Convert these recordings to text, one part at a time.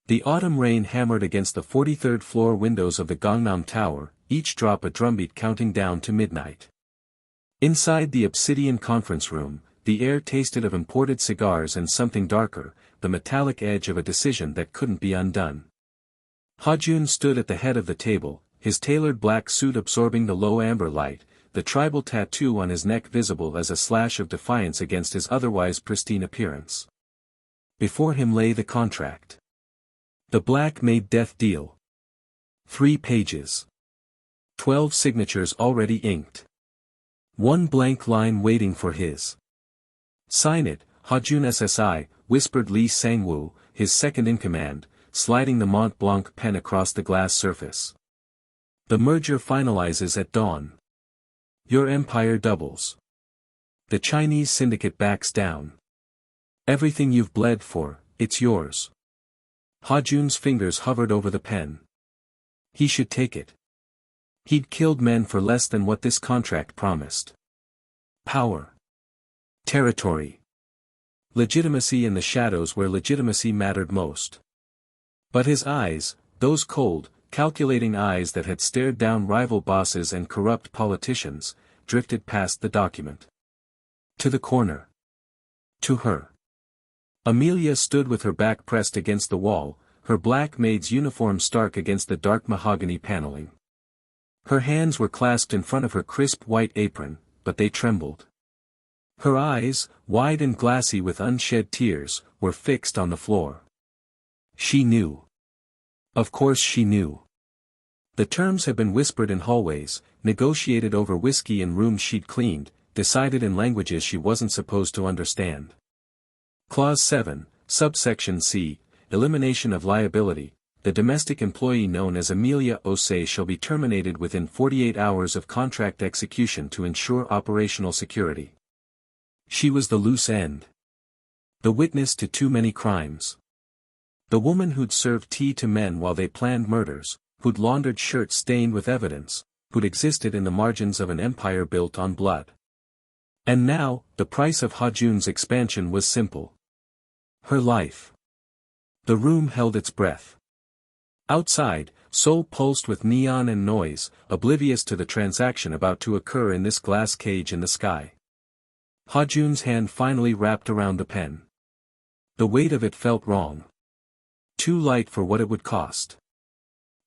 The autumn rain hammered against the 43rd floor windows of the Gangnam Tower, each drop a drumbeat counting down to midnight. Inside the obsidian conference room, the air tasted of imported cigars and something darker, the metallic edge of a decision that couldn't be undone. Ha-jun stood at the head of the table, his tailored black suit absorbing the low amber light, the tribal tattoo on his neck visible as a slash of defiance against his otherwise pristine appearance. Before him lay the contract. The black Maid Death Deal. 3 pages. 12 signatures already inked. 1 blank line waiting for his. "Sign it, Ha-jun SSI," whispered Lee Sang-woo, his second-in-command, sliding the Mont Blanc pen across the glass surface. "The merger finalizes at dawn. Your empire doubles. The Chinese syndicate backs down. Everything you've bled for, it's yours." Ha-jun's fingers hovered over the pen. He should take it. He'd killed men for less than what this contract promised. Power. Territory. Legitimacy in the shadows where legitimacy mattered most. But his eyes, those cold, calculating eyes that had stared down rival bosses and corrupt politicians, drifted past the document. To the corner. To her. Amelia stood with her back pressed against the wall, her black maid's uniform stark against the dark mahogany paneling. Her hands were clasped in front of her crisp white apron, but they trembled. Her eyes, wide and glassy with unshed tears, were fixed on the floor. She knew. Of course she knew. The terms had been whispered in hallways, negotiated over whiskey in rooms she'd cleaned, decided in languages she wasn't supposed to understand. Clause 7, Subsection C, Elimination of liability. The domestic employee known as Amelia Osei shall be terminated within 48 hours of contract execution to ensure operational security. She was the loose end. The witness to too many crimes. The woman who'd served tea to men while they planned murders, who'd laundered shirts stained with evidence, who'd existed in the margins of an empire built on blood. And now, the price of Ha-jun's expansion was simple. Her life. The room held its breath. Outside, Seoul pulsed with neon and noise, oblivious to the transaction about to occur in this glass cage in the sky. Ha-jun's hand finally wrapped around the pen. The weight of it felt wrong. Too light for what it would cost.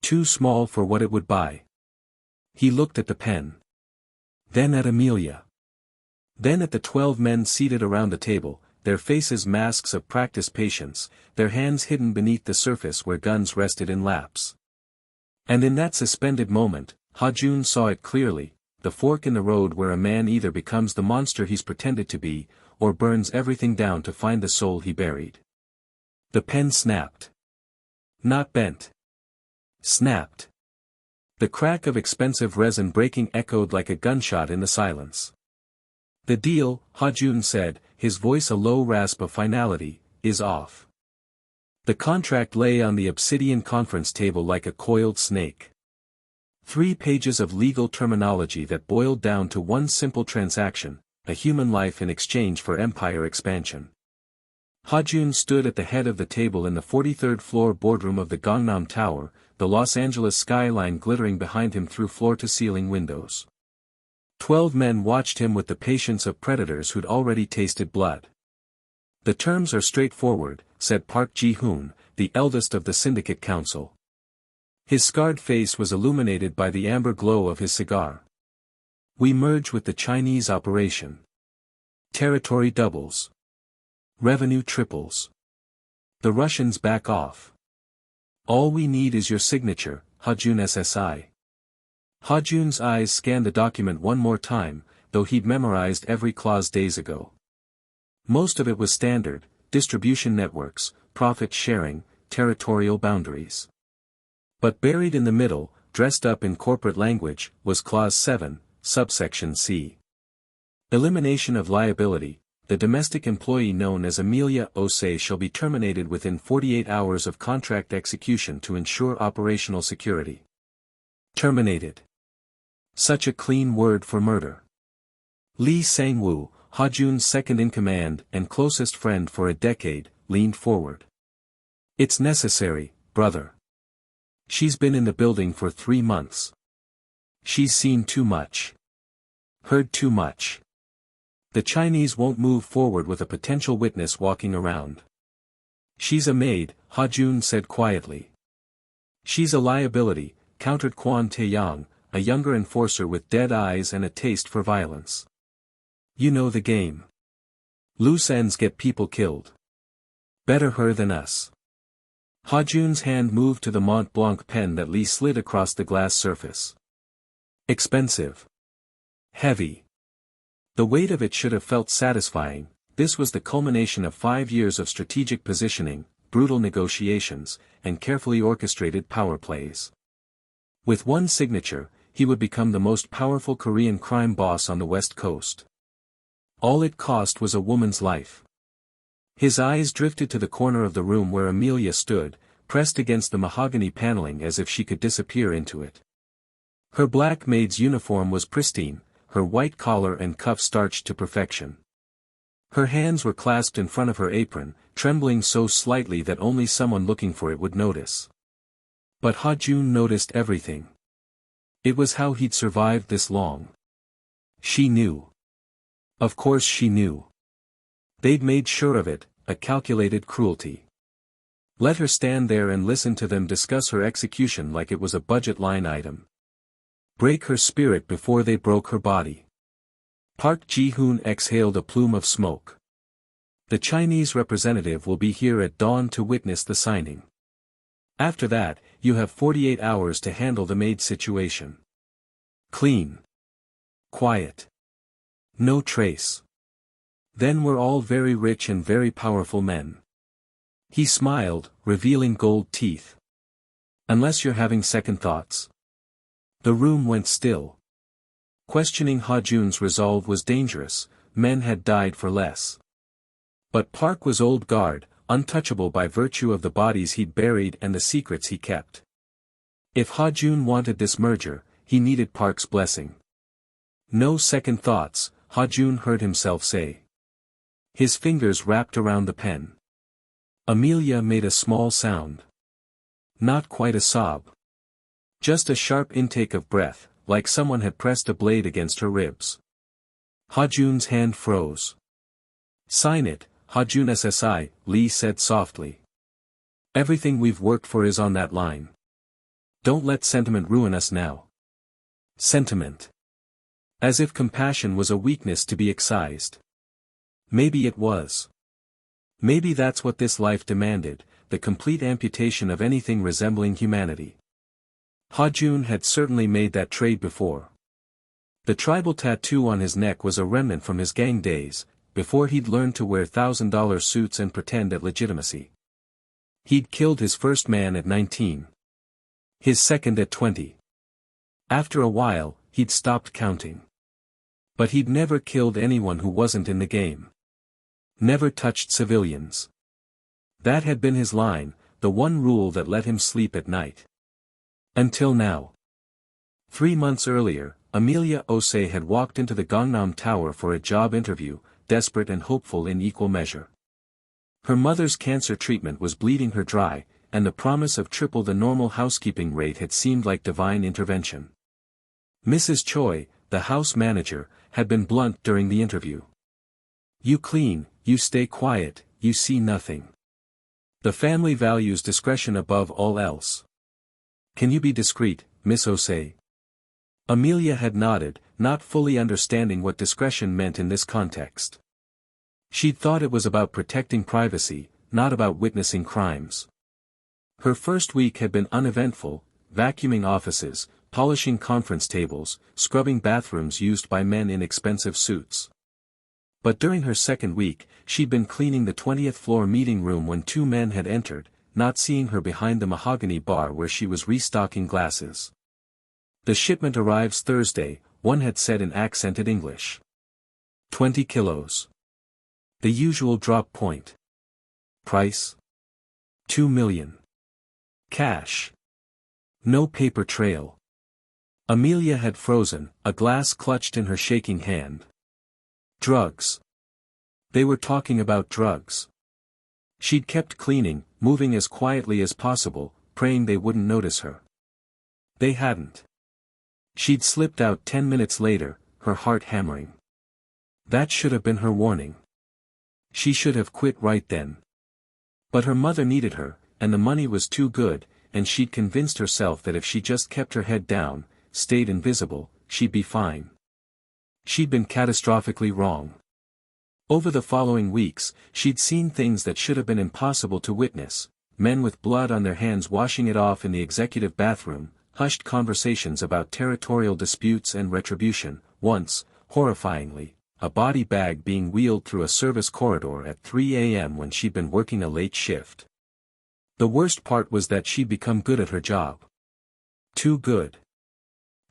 Too small for what it would buy. He looked at the pen. Then at Amelia. Then at the 12 men seated around the table, their faces masks of practiced patience, their hands hidden beneath the surface where guns rested in laps. And in that suspended moment, Ha-jun saw it clearly, the fork in the road where a man either becomes the monster he's pretended to be, or burns everything down to find the soul he buried. The pen snapped. Not bent. Snapped. The crack of expensive resin breaking echoed like a gunshot in the silence. "The deal," Ha-jun said, his voice a low rasp of finality, "is off." The contract lay on the obsidian conference table like a coiled snake. 3 pages of legal terminology that boiled down to one simple transaction, a human life in exchange for empire expansion. Ha-jun stood at the head of the table in the 43rd floor boardroom of the Gangnam Tower, the Los Angeles skyline glittering behind him through floor-to-ceiling windows. 12 men watched him with the patience of predators who'd already tasted blood. "The terms are straightforward," said Park Ji-hoon, the eldest of the syndicate council. His scarred face was illuminated by the amber glow of his cigar. "We merge with the Chinese operation. Territory doubles. Revenue triples. The Russians back off. All we need is your signature, Ha-jun SSI." Ha-jun's eyes scanned the document one more time, though he'd memorized every clause days ago. Most of it was standard, distribution networks, profit sharing, territorial boundaries. But buried in the middle, dressed up in corporate language, was Clause 7, Subsection C. Elimination of liability. The domestic employee known as Amelia Osei shall be terminated within 48 hours of contract execution to ensure operational security. Terminated. Such a clean word for murder. Lee Sang-woo, Ha-jun's second-in-command and closest friend for a decade, leaned forward. It's necessary, brother. She's been in the building for 3 months. She's seen too much. Heard too much. The Chinese won't move forward with a potential witness walking around. She's a maid, Ha-jun said quietly. She's a liability, countered Quan Taeyang, a younger enforcer with dead eyes and a taste for violence. You know the game. Loose ends get people killed. Better her than us. Ha-jun's hand moved to the Mont Blanc pen that Li slid across the glass surface. Expensive. Heavy. The weight of it should have felt satisfying. This was the culmination of 5 years of strategic positioning, brutal negotiations, and carefully orchestrated power plays. With one signature, he would become the most powerful Korean crime boss on the West Coast. All it cost was a woman's life. His eyes drifted to the corner of the room where Amelia stood, pressed against the mahogany paneling as if she could disappear into it. Her black maid's uniform was pristine, her white collar and cuffs starched to perfection. Her hands were clasped in front of her apron, trembling so slightly that only someone looking for it would notice. But Ha-jun noticed everything. It was how he'd survived this long. She knew. Of course she knew. They'd made sure of it, a calculated cruelty. Let her stand there and listen to them discuss her execution like it was a budget line item. Break her spirit before they broke her body. Park Ji-hoon exhaled a plume of smoke. The Chinese representative will be here at dawn to witness the signing. After that, you have 48 hours to handle the maid situation. Clean. Quiet. No trace. Then we're all very rich and very powerful men. He smiled, revealing gold teeth. Unless you're having second thoughts. The room went still. Questioning Ha-jun's resolve was dangerous, men had died for less. But Park was old guard, untouchable by virtue of the bodies he'd buried and the secrets he kept. If Ha-jun wanted this merger, he needed Park's blessing. No second thoughts, Ha-jun heard himself say. His fingers wrapped around the pen. Amelia made a small sound. Not quite a sob. Just a sharp intake of breath, like someone had pressed a blade against her ribs. Ha-jun's hand froze. Sign it, Ha-jun SSI, Li said softly. Everything we've worked for is on that line. Don't let sentiment ruin us now. Sentiment. As if compassion was a weakness to be excised. Maybe it was. Maybe that's what this life demanded, the complete amputation of anything resembling humanity. Ha-jun had certainly made that trade before. The tribal tattoo on his neck was a remnant from his gang days, before he'd learned to wear $1,000 suits and pretend at legitimacy. He'd killed his first man at 19. His second at 20. After a while, he'd stopped counting. But he'd never killed anyone who wasn't in the game. Never touched civilians. That had been his line, the one rule that let him sleep at night. Until now. 3 months earlier, Amelia Osei had walked into the Gangnam Tower for a job interview, desperate and hopeful in equal measure. Her mother's cancer treatment was bleeding her dry, and the promise of triple the normal housekeeping rate had seemed like divine intervention. Mrs. Choi, the house manager, had been blunt during the interview. You clean, you stay quiet, you see nothing. The family values discretion above all else. Can you be discreet, Miss Osei? Amelia had nodded, not fully understanding what discretion meant in this context. She'd thought it was about protecting privacy, not about witnessing crimes. Her first week had been uneventful, vacuuming offices, polishing conference tables, scrubbing bathrooms used by men in expensive suits. But during her second week, she'd been cleaning the 20th floor meeting room when 2 men had entered, not seeing her behind the mahogany bar where she was restocking glasses. The shipment arrives Thursday, one had said in accented English. 20 kilos. The usual drop point. Price? 2 million. Cash. No paper trail. Amelia had frozen, a glass clutched in her shaking hand. Drugs. They were talking about drugs. She'd kept cleaning, moving as quietly as possible, praying they wouldn't notice her. They hadn't. She'd slipped out 10 minutes later, her heart hammering. That should have been her warning. She should have quit right then. But her mother needed her, and the money was too good, and she'd convinced herself that if she just kept her head down, stayed invisible, she'd be fine. She'd been catastrophically wrong. Over the following weeks, she'd seen things that should have been impossible to witness: men with blood on their hands washing it off in the executive bathroom, hushed conversations about territorial disputes and retribution, once, horrifyingly, a body bag being wheeled through a service corridor at 3 a.m. when she'd been working a late shift. The worst part was that she'd become good at her job. Too good.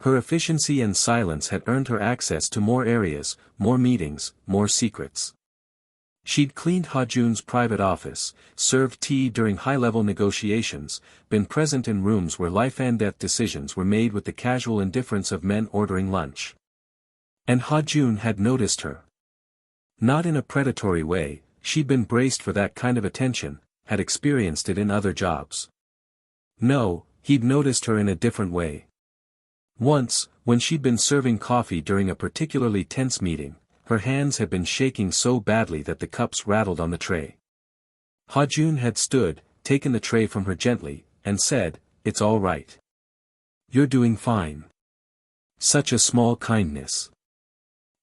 Her efficiency and silence had earned her access to more areas, more meetings, more secrets. She'd cleaned Ha-jun's private office, served tea during high-level negotiations, been present in rooms where life-and-death decisions were made with the casual indifference of men ordering lunch. And Ha-jun had noticed her. Not in a predatory way, she'd been braced for that kind of attention, had experienced it in other jobs. No, he'd noticed her in a different way. Once, when she'd been serving coffee during a particularly tense meeting, her hands had been shaking so badly that the cups rattled on the tray. Ha-jun had stood, taken the tray from her gently, and said, "It's all right. You're doing fine." Such a small kindness.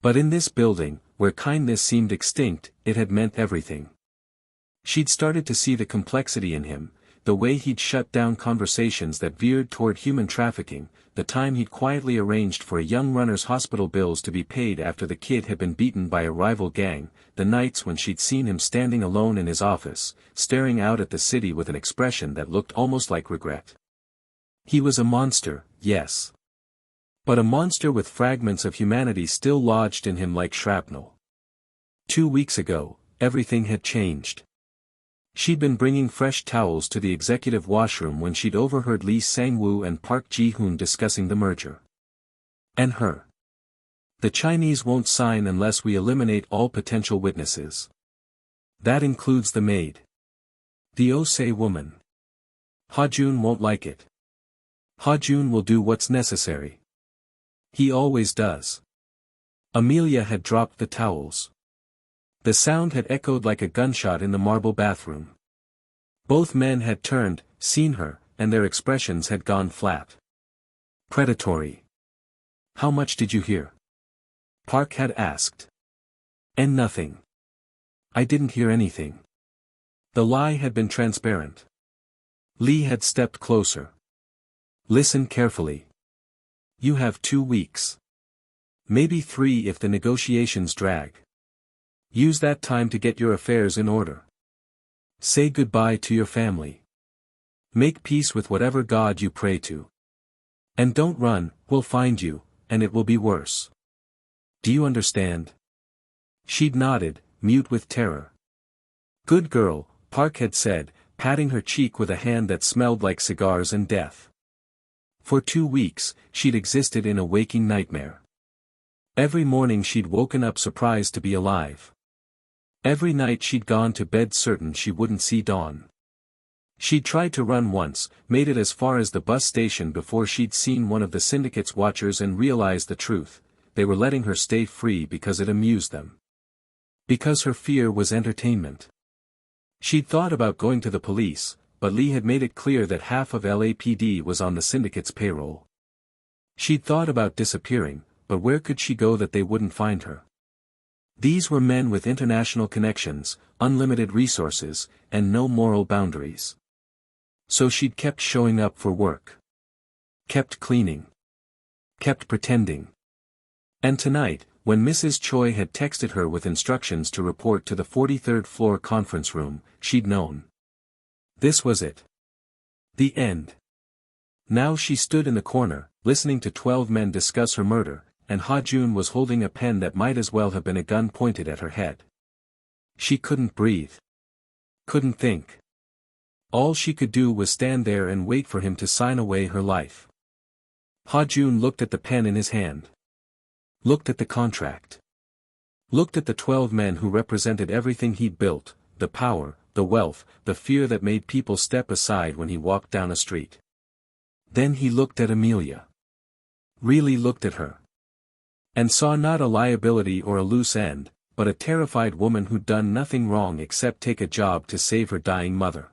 But in this building, where kindness seemed extinct, it had meant everything. She'd started to see the complexity in him, the way he'd shut down conversations that veered toward human trafficking, the time he'd quietly arranged for a young runner's hospital bills to be paid after the kid had been beaten by a rival gang, the nights when she'd seen him standing alone in his office, staring out at the city with an expression that looked almost like regret. He was a monster, yes. But a monster with fragments of humanity still lodged in him like shrapnel. 2 weeks ago, everything had changed. She'd been bringing fresh towels to the executive washroom when she'd overheard Lee Sang-woo and Park Ji-hoon discussing the merger. And her. "The Chinese won't sign unless we eliminate all potential witnesses. That includes the maid. The Osei woman. Ha-jun won't like it. Ha-jun will do what's necessary. He always does." Amelia had dropped the towels. The sound had echoed like a gunshot in the marble bathroom. Both men had turned, seen her, and their expressions had gone flat. Predatory. "How much did you hear?" Park had asked. "And nothing. I didn't hear anything." The lie had been transparent. Lee had stepped closer. "Listen carefully. You have 2 weeks. Maybe 3 if the negotiations drag. Use that time to get your affairs in order. Say goodbye to your family. Make peace with whatever God you pray to. And don't run, we'll find you, and it will be worse. Do you understand?" She'd nodded, mute with terror. "Good girl," Park had said, patting her cheek with a hand that smelled like cigars and death. For 2 weeks, she'd existed in a waking nightmare. Every morning she'd woken up surprised to be alive. Every night she'd gone to bed certain she wouldn't see dawn. She'd tried to run once, made it as far as the bus station before she'd seen one of the syndicate's watchers and realized the truth: they were letting her stay free because it amused them. Because her fear was entertainment. She'd thought about going to the police, but Lee had made it clear that half of LAPD was on the syndicate's payroll. She'd thought about disappearing, but where could she go that they wouldn't find her? These were men with international connections, unlimited resources, and no moral boundaries. So she'd kept showing up for work. Kept cleaning. Kept pretending. And tonight, when Mrs. Choi had texted her with instructions to report to the 43rd floor conference room, she'd known. This was it. The end. Now she stood in the corner, listening to 12 men discuss her murder, and Ha-jun was holding a pen that might as well have been a gun pointed at her head. She couldn't breathe. Couldn't think. All she could do was stand there and wait for him to sign away her life. Ha-jun looked at the pen in his hand. Looked at the contract. Looked at the 12 men who represented everything he'd built, the power, the wealth, the fear that made people step aside when he walked down a street. Then he looked at Amelia. Really looked at her. And saw not a liability or a loose end, but a terrified woman who'd done nothing wrong except take a job to save her dying mother.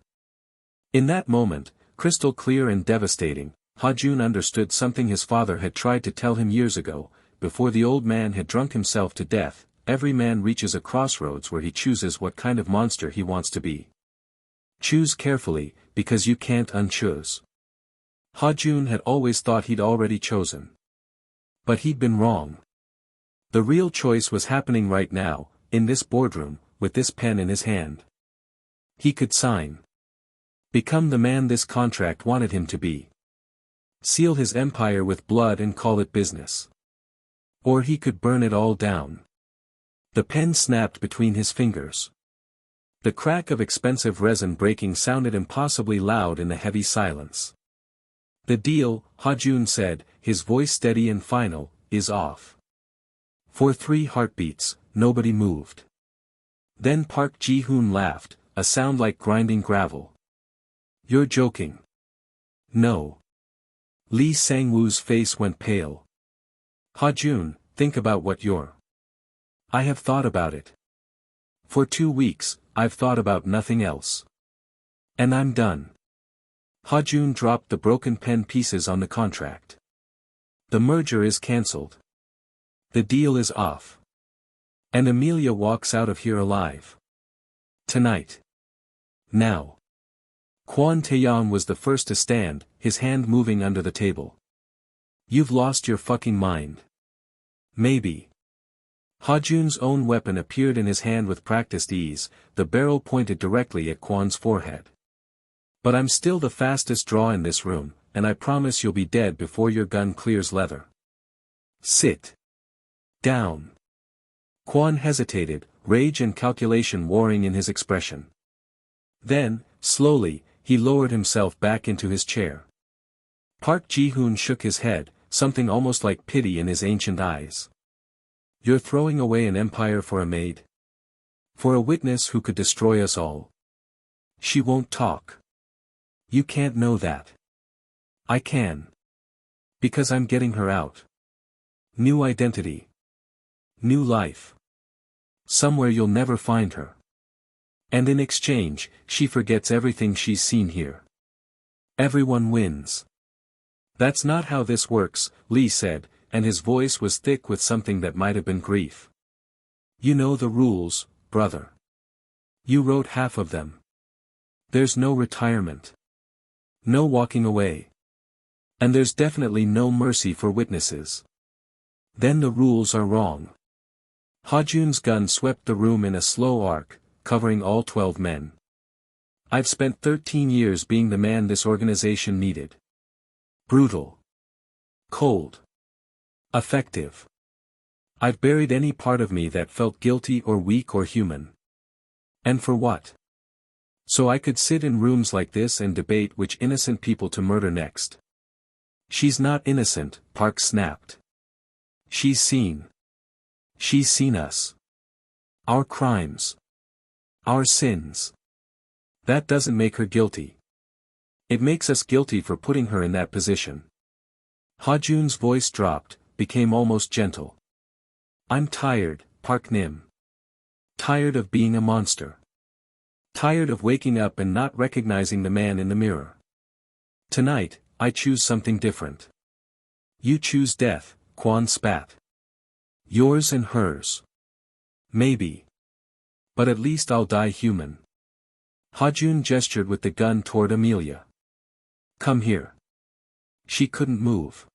In that moment, crystal clear and devastating, Ha-jun understood something his father had tried to tell him years ago. Before the old man had drunk himself to death, every man reaches a crossroads where he chooses what kind of monster he wants to be. Choose carefully, because you can't unchoose. Ha-jun had always thought he'd already chosen. But he'd been wrong. The real choice was happening right now, in this boardroom, with this pen in his hand. He could sign. Become the man this contract wanted him to be. Seal his empire with blood and call it business. Or he could burn it all down. The pen snapped between his fingers. The crack of expensive resin breaking sounded impossibly loud in the heavy silence. The deal, Ha-jun said, his voice steady and final, is off. For 3 heartbeats, nobody moved. Then Park Ji-hoon laughed, a sound like grinding gravel. You're joking. No. Lee Sang-woo's face went pale. Ha-jun, think about what you're. I have thought about it. For 2 weeks, I've thought about nothing else. And I'm done. Ha-jun dropped the broken pen pieces on the contract. The merger is cancelled. The deal is off. And Amelia walks out of here alive. Tonight. Now. Kwon Tae-yong was the first to stand, his hand moving under the table. You've lost your fucking mind. Maybe. Ha-jun's own weapon appeared in his hand with practiced ease, the barrel pointed directly at Kwon's forehead. But I'm still the fastest draw in this room, and I promise you'll be dead before your gun clears leather. Sit down. Kwon hesitated, rage and calculation warring in his expression. Then, slowly, he lowered himself back into his chair. Park Ji-hoon shook his head, something almost like pity in his ancient eyes. You're throwing away an empire for a maid? For a witness who could destroy us all? She won't talk. You can't know that. I can. Because I'm getting her out. New identity. New life. Somewhere you'll never find her. And in exchange, she forgets everything she's seen here. Everyone wins. That's not how this works, Lee said, and his voice was thick with something that might have been grief. You know the rules, brother. You wrote half of them. There's no retirement. No walking away. And there's definitely no mercy for witnesses. Then the rules are wrong. Ha-jun's gun swept the room in a slow arc, covering all 12 men. I've spent 13 years being the man this organization needed. Brutal. Cold. Effective. I've buried any part of me that felt guilty or weak or human. And for what? So I could sit in rooms like this and debate which innocent people to murder next. She's not innocent, Park snapped. She's seen. She's seen us. Our crimes. Our sins. That doesn't make her guilty. It makes us guilty for putting her in that position. Ha-jun's voice dropped, became almost gentle. I'm tired, Park Nim. Tired of being a monster. Tired of waking up and not recognizing the man in the mirror. Tonight, I choose something different. You choose death, Kwon spat. Yours and hers. Maybe. But at least I'll die human. Ha-jun gestured with the gun toward Amelia. Come here. She couldn't move.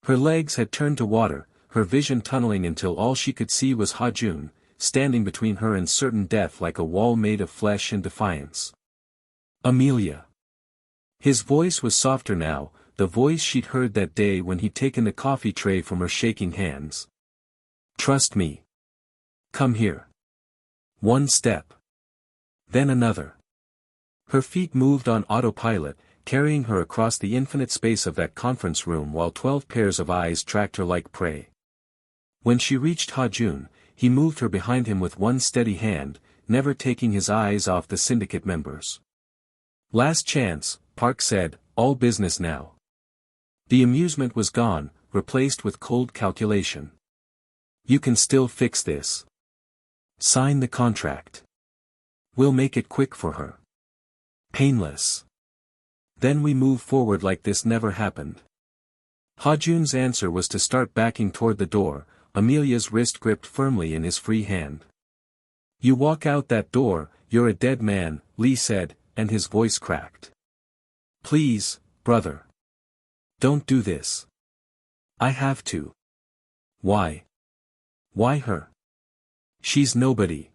Her legs had turned to water, her vision tunneling until all she could see was Ha-jun, standing between her and certain death like a wall made of flesh and defiance. Amelia. His voice was softer now, the voice she'd heard that day when he'd taken the coffee tray from her shaking hands. Trust me. Come here. One step. Then another. Her feet moved on autopilot, carrying her across the infinite space of that conference room while 12 pairs of eyes tracked her like prey. When she reached Ha-jun, he moved her behind him with one steady hand, never taking his eyes off the syndicate members. "Last chance," Park said, "all business now." The amusement was gone, replaced with cold calculation. "You can still fix this. Sign the contract. We'll make it quick for her. Painless. Then we move forward like this never happened." Ha-jun's answer was to start backing toward the door, Amelia's wrist gripped firmly in his free hand. "You walk out that door, you're a dead man," Lee said, and his voice cracked. "Please, brother. Don't do this. I have to." "Why? Why her? She's nobody."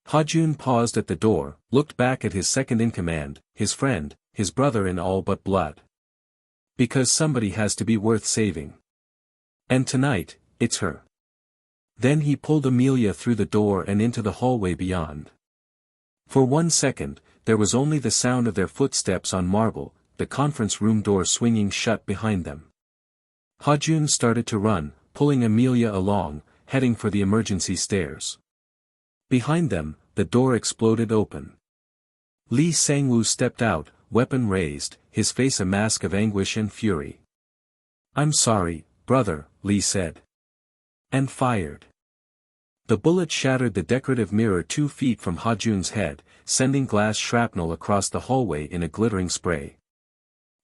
Ha-jun paused at the door, looked back at his second-in-command, his friend, his brother in all but blood. "Because somebody has to be worth saving. And tonight, it's her." Then he pulled Amelia through the door and into the hallway beyond. For 1 second, there was only the sound of their footsteps on marble, the conference room door swinging shut behind them. Ha-jun started to run, pulling Amelia along, heading for the emergency stairs. Behind them, the door exploded open. Lee Sang-woo stepped out, weapon raised, his face a mask of anguish and fury. "I'm sorry, brother," Lee said. And fired. The bullet shattered the decorative mirror 2 feet from Ha-jun's head, sending glass shrapnel across the hallway in a glittering spray.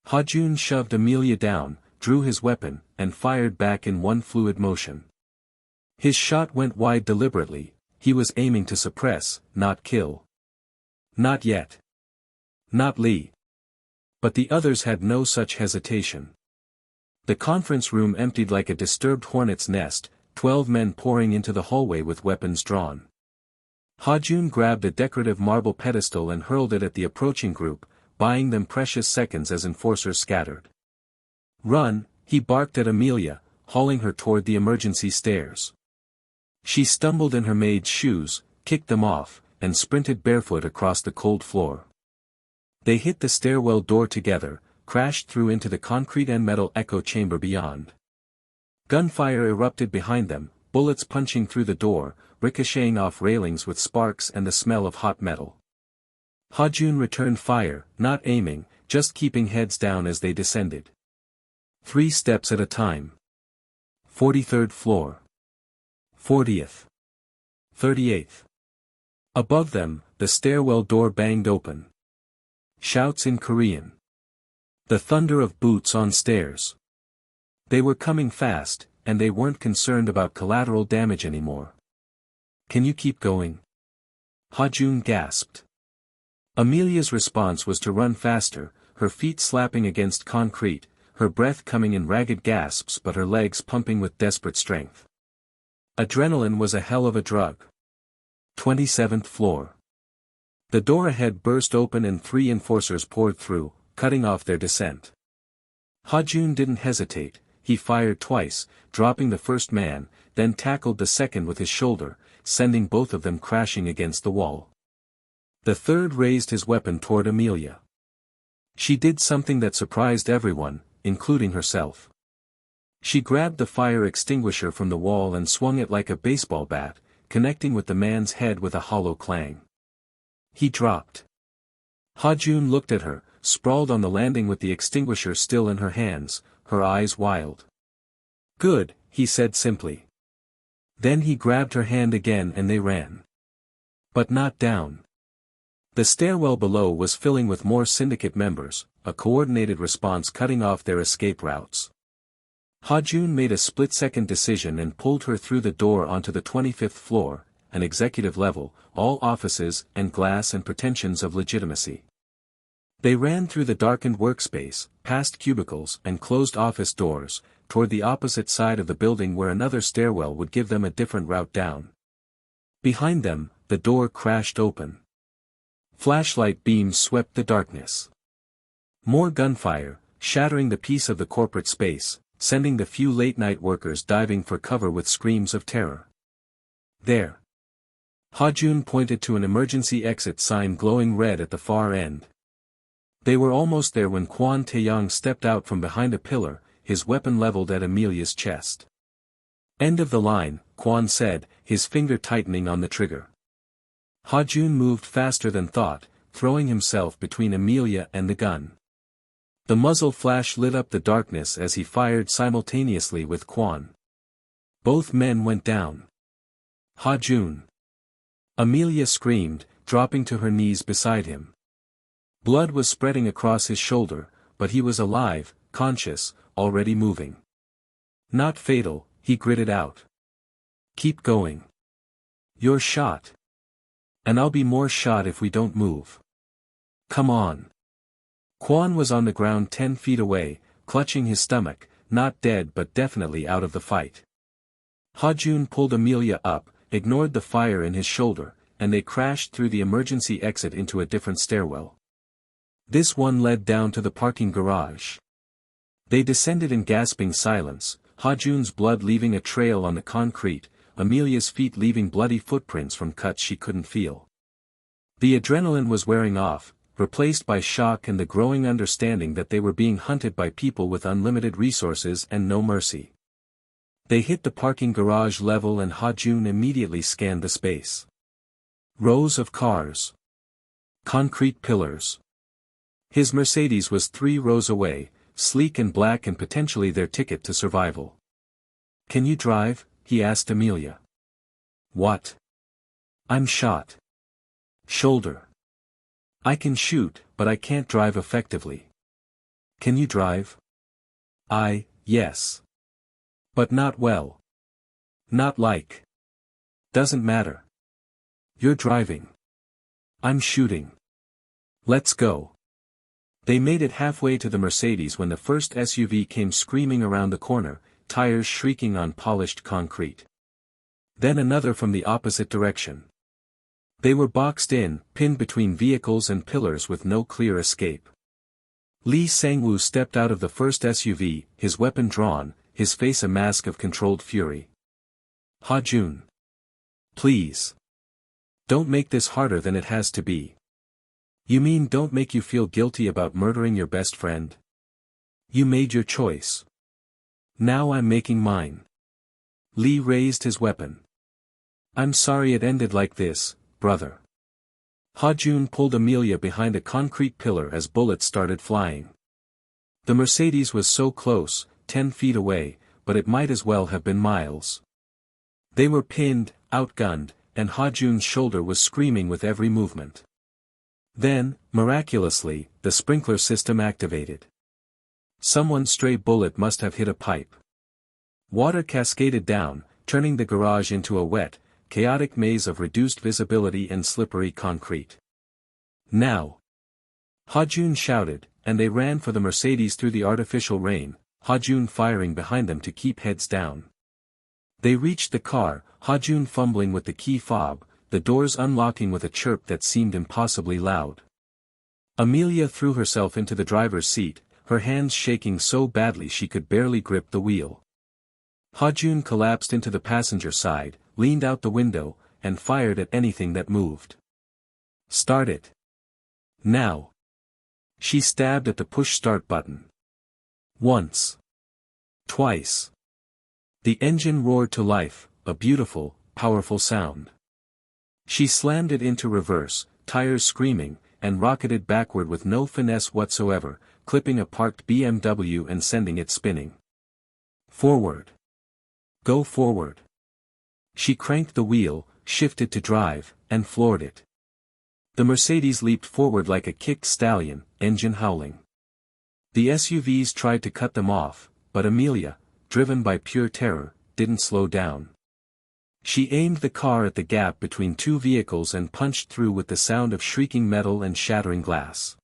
Ha-jun shoved Amelia down, drew his weapon, and fired back in one fluid motion. His shot went wide deliberately, he was aiming to suppress, not kill. Not yet. Not Lee. But the others had no such hesitation. The conference room emptied like a disturbed hornet's nest, 12 men pouring into the hallway with weapons drawn. Ha-jun grabbed a decorative marble pedestal and hurled it at the approaching group, buying them precious seconds as enforcers scattered. "Run," he barked at Amelia, hauling her toward the emergency stairs. She stumbled in her maid's shoes, kicked them off, and sprinted barefoot across the cold floor. They hit the stairwell door together, crashed through into the concrete and metal echo chamber beyond. Gunfire erupted behind them, bullets punching through the door, ricocheting off railings with sparks and the smell of hot metal. Ha-jun returned fire, not aiming, just keeping heads down as they descended. 3 steps at a time. 43rd floor. 40th. 38th. Above them, the stairwell door banged open. Shouts in Korean. The thunder of boots on stairs. They were coming fast, and they weren't concerned about collateral damage anymore. "Can you keep going?" Ha-jun gasped. Amelia's response was to run faster, her feet slapping against concrete, her breath coming in ragged gasps but her legs pumping with desperate strength. Adrenaline was a hell of a drug. 27th floor. The door ahead burst open and 3 enforcers poured through, cutting off their descent. Ha-jun didn't hesitate, he fired twice, dropping the first man, then tackled the second with his shoulder, sending both of them crashing against the wall. The third raised his weapon toward Amelia. She did something that surprised everyone, including herself. She grabbed the fire extinguisher from the wall and swung it like a baseball bat, connecting with the man's head with a hollow clang. He dropped. Ha-jun looked at her, sprawled on the landing with the extinguisher still in her hands, her eyes wild. "Good," he said simply. Then he grabbed her hand again and they ran. But not down. The stairwell below was filling with more syndicate members, a coordinated response cutting off their escape routes. Ha-jun made a split-second decision and pulled her through the door onto the 25th floor, an executive level, all offices and glass and pretensions of legitimacy. They ran through the darkened workspace, past cubicles and closed office doors, toward the opposite side of the building where another stairwell would give them a different route down. Behind them, the door crashed open. Flashlight beams swept the darkness. More gunfire, shattering the peace of the corporate space, sending the few late-night workers diving for cover with screams of terror. "There." Ha-jun pointed to an emergency exit sign glowing red at the far end. They were almost there when Kwon Tae-young stepped out from behind a pillar, his weapon leveled at Amelia's chest. "End of the line," Kwon said, his finger tightening on the trigger. Ha-jun moved faster than thought, throwing himself between Amelia and the gun. The muzzle flash lit up the darkness as he fired simultaneously with Kwon. Both men went down. Ha-jun. Amelia screamed, dropping to her knees beside him. Blood was spreading across his shoulder, but he was alive, conscious, already moving. Not fatal, he gritted out. Keep going. You're shot. And I'll be more shot if we don't move. Come on. Kwon was on the ground 10 feet away, clutching his stomach, not dead but definitely out of the fight. Ha-jun pulled Amelia up, ignored the fire in his shoulder, and they crashed through the emergency exit into a different stairwell. This one led down to the parking garage. They descended in gasping silence, Ha-jun's blood leaving a trail on the concrete, Amelia's feet leaving bloody footprints from cuts she couldn't feel. The adrenaline was wearing off, replaced by shock and the growing understanding that they were being hunted by people with unlimited resources and no mercy. They hit the parking garage level and Ha-jun immediately scanned the space. Rows of cars. Concrete pillars. His Mercedes was 3 rows away, sleek and black and potentially their ticket to survival. Can you drive? He asked Amelia. What? I'm shot. Shoulder. I can shoot, but I can't drive effectively. Can you drive? Yes. But not well. Not like. Doesn't matter. You're driving. I'm shooting. Let's go. They made it halfway to the Mercedes when the first SUV came screaming around the corner, tires shrieking on polished concrete. Then another from the opposite direction. They were boxed in, pinned between vehicles and pillars with no clear escape. Lee Sang-woo stepped out of the first SUV, his weapon drawn, his face a mask of controlled fury. Ha-jun. Please. Don't make this harder than it has to be. You mean don't make you feel guilty about murdering your best friend? You made your choice. Now I'm making mine. Lee raised his weapon. I'm sorry it ended like this, brother. Ha-jun pulled Amelia behind a concrete pillar as bullets started flying. The Mercedes was so close, 10 feet away, but it might as well have been miles. They were pinned, outgunned, and Ha-jun's shoulder was screaming with every movement. Then, miraculously, the sprinkler system activated. Someone's stray bullet must have hit a pipe. Water cascaded down, turning the garage into a wet, chaotic maze of reduced visibility and slippery concrete. Now! Ha-jun shouted, and they ran for the Mercedes through the artificial rain, Ha-jun firing behind them to keep heads down. They reached the car, Ha-jun fumbling with the key fob, the doors unlocking with a chirp that seemed impossibly loud. Amelia threw herself into the driver's seat, her hands shaking so badly she could barely grip the wheel. Ha-jun collapsed into the passenger side, leaned out the window, and fired at anything that moved. Start it. Now. She stabbed at the push-start button. Once. Twice. The engine roared to life, a beautiful, powerful sound. She slammed it into reverse, tires screaming, and rocketed backward with no finesse whatsoever, clipping a parked BMW and sending it spinning. Forward. Go forward. She cranked the wheel, shifted to drive, and floored it. The Mercedes leaped forward like a kicked stallion, engine howling. The SUVs tried to cut them off, but Amelia, driven by pure terror, didn't slow down. She aimed the car at the gap between two vehicles and punched through with the sound of shrieking metal and shattering glass.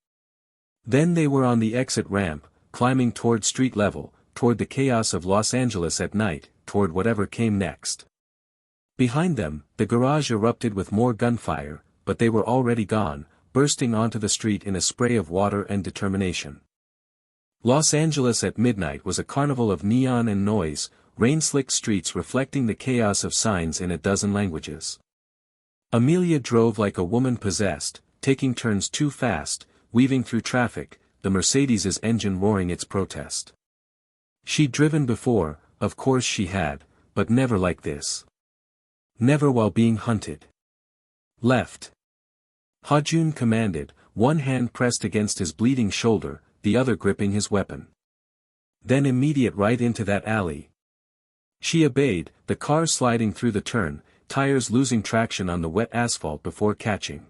Then they were on the exit ramp, climbing toward street level, toward the chaos of Los Angeles at night, toward whatever came next. Behind them, the garage erupted with more gunfire, but they were already gone, bursting onto the street in a spray of water and determination. Los Angeles at midnight was a carnival of neon and noise, rain-slicked streets reflecting the chaos of signs in a dozen languages. Amelia drove like a woman possessed, taking turns too fast, weaving through traffic, the Mercedes's engine roaring its protest. She'd driven before, of course she had, but never like this. Never while being hunted. Left. Ha-jun commanded, one hand pressed against his bleeding shoulder, the other gripping his weapon. Then immediate right into that alley. She obeyed, the car sliding through the turn, tires losing traction on the wet asphalt before catching.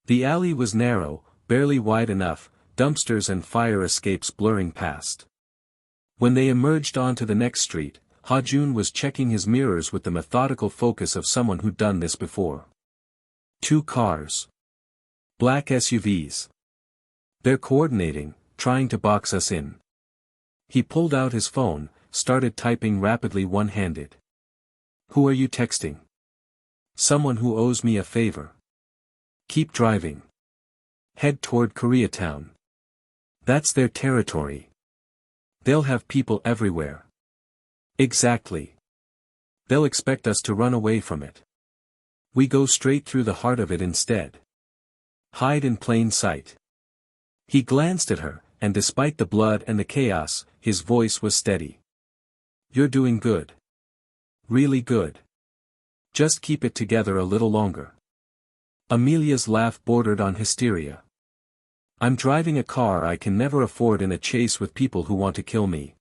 The alley was narrow, barely wide enough, dumpsters and fire escapes blurring past. When they emerged onto the next street, Ha-jun was checking his mirrors with the methodical focus of someone who'd done this before. 2 cars. Black SUVs. They're coordinating, trying to box us in. He pulled out his phone, started typing rapidly one-handed. Who are you texting? Someone who owes me a favor. Keep driving. Head toward Koreatown. That's their territory. They'll have people everywhere. Exactly. They'll expect us to run away from it. We go straight through the heart of it instead. Hide in plain sight. He glanced at her, and despite the blood and the chaos, his voice was steady. You're doing good. Really good. Just keep it together a little longer. Amelia's laugh bordered on hysteria. I'm driving a car I can never afford in a chase with people who want to kill me.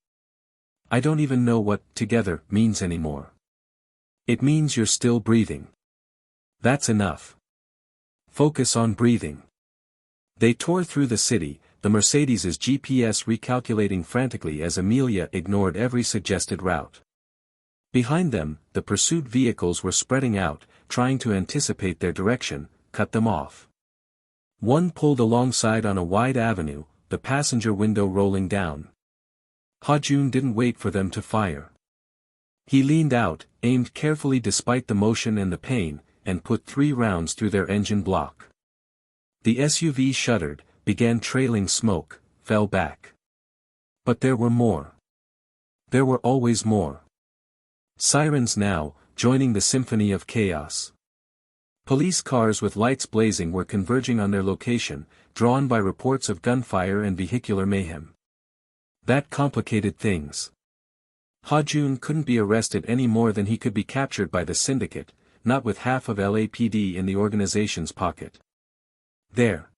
I don't even know what "together" means anymore. It means you're still breathing. That's enough. Focus on breathing. They tore through the city, the Mercedes's GPS recalculating frantically as Amelia ignored every suggested route. Behind them, the pursuit vehicles were spreading out, trying to anticipate their direction, cut them off. One pulled alongside on a wide avenue, the passenger window rolling down. Ha-jun didn't wait for them to fire. He leaned out, aimed carefully despite the motion and the pain, and put 3 rounds through their engine block. The SUV shuddered, began trailing smoke, fell back. But there were more. There were always more. Sirens now, joining the symphony of chaos. Police cars with lights blazing were converging on their location, drawn by reports of gunfire and vehicular mayhem. That complicated things. Ha-jun couldn't be arrested any more than he could be captured by the syndicate, not with half of LAPD in the organization's pocket. There.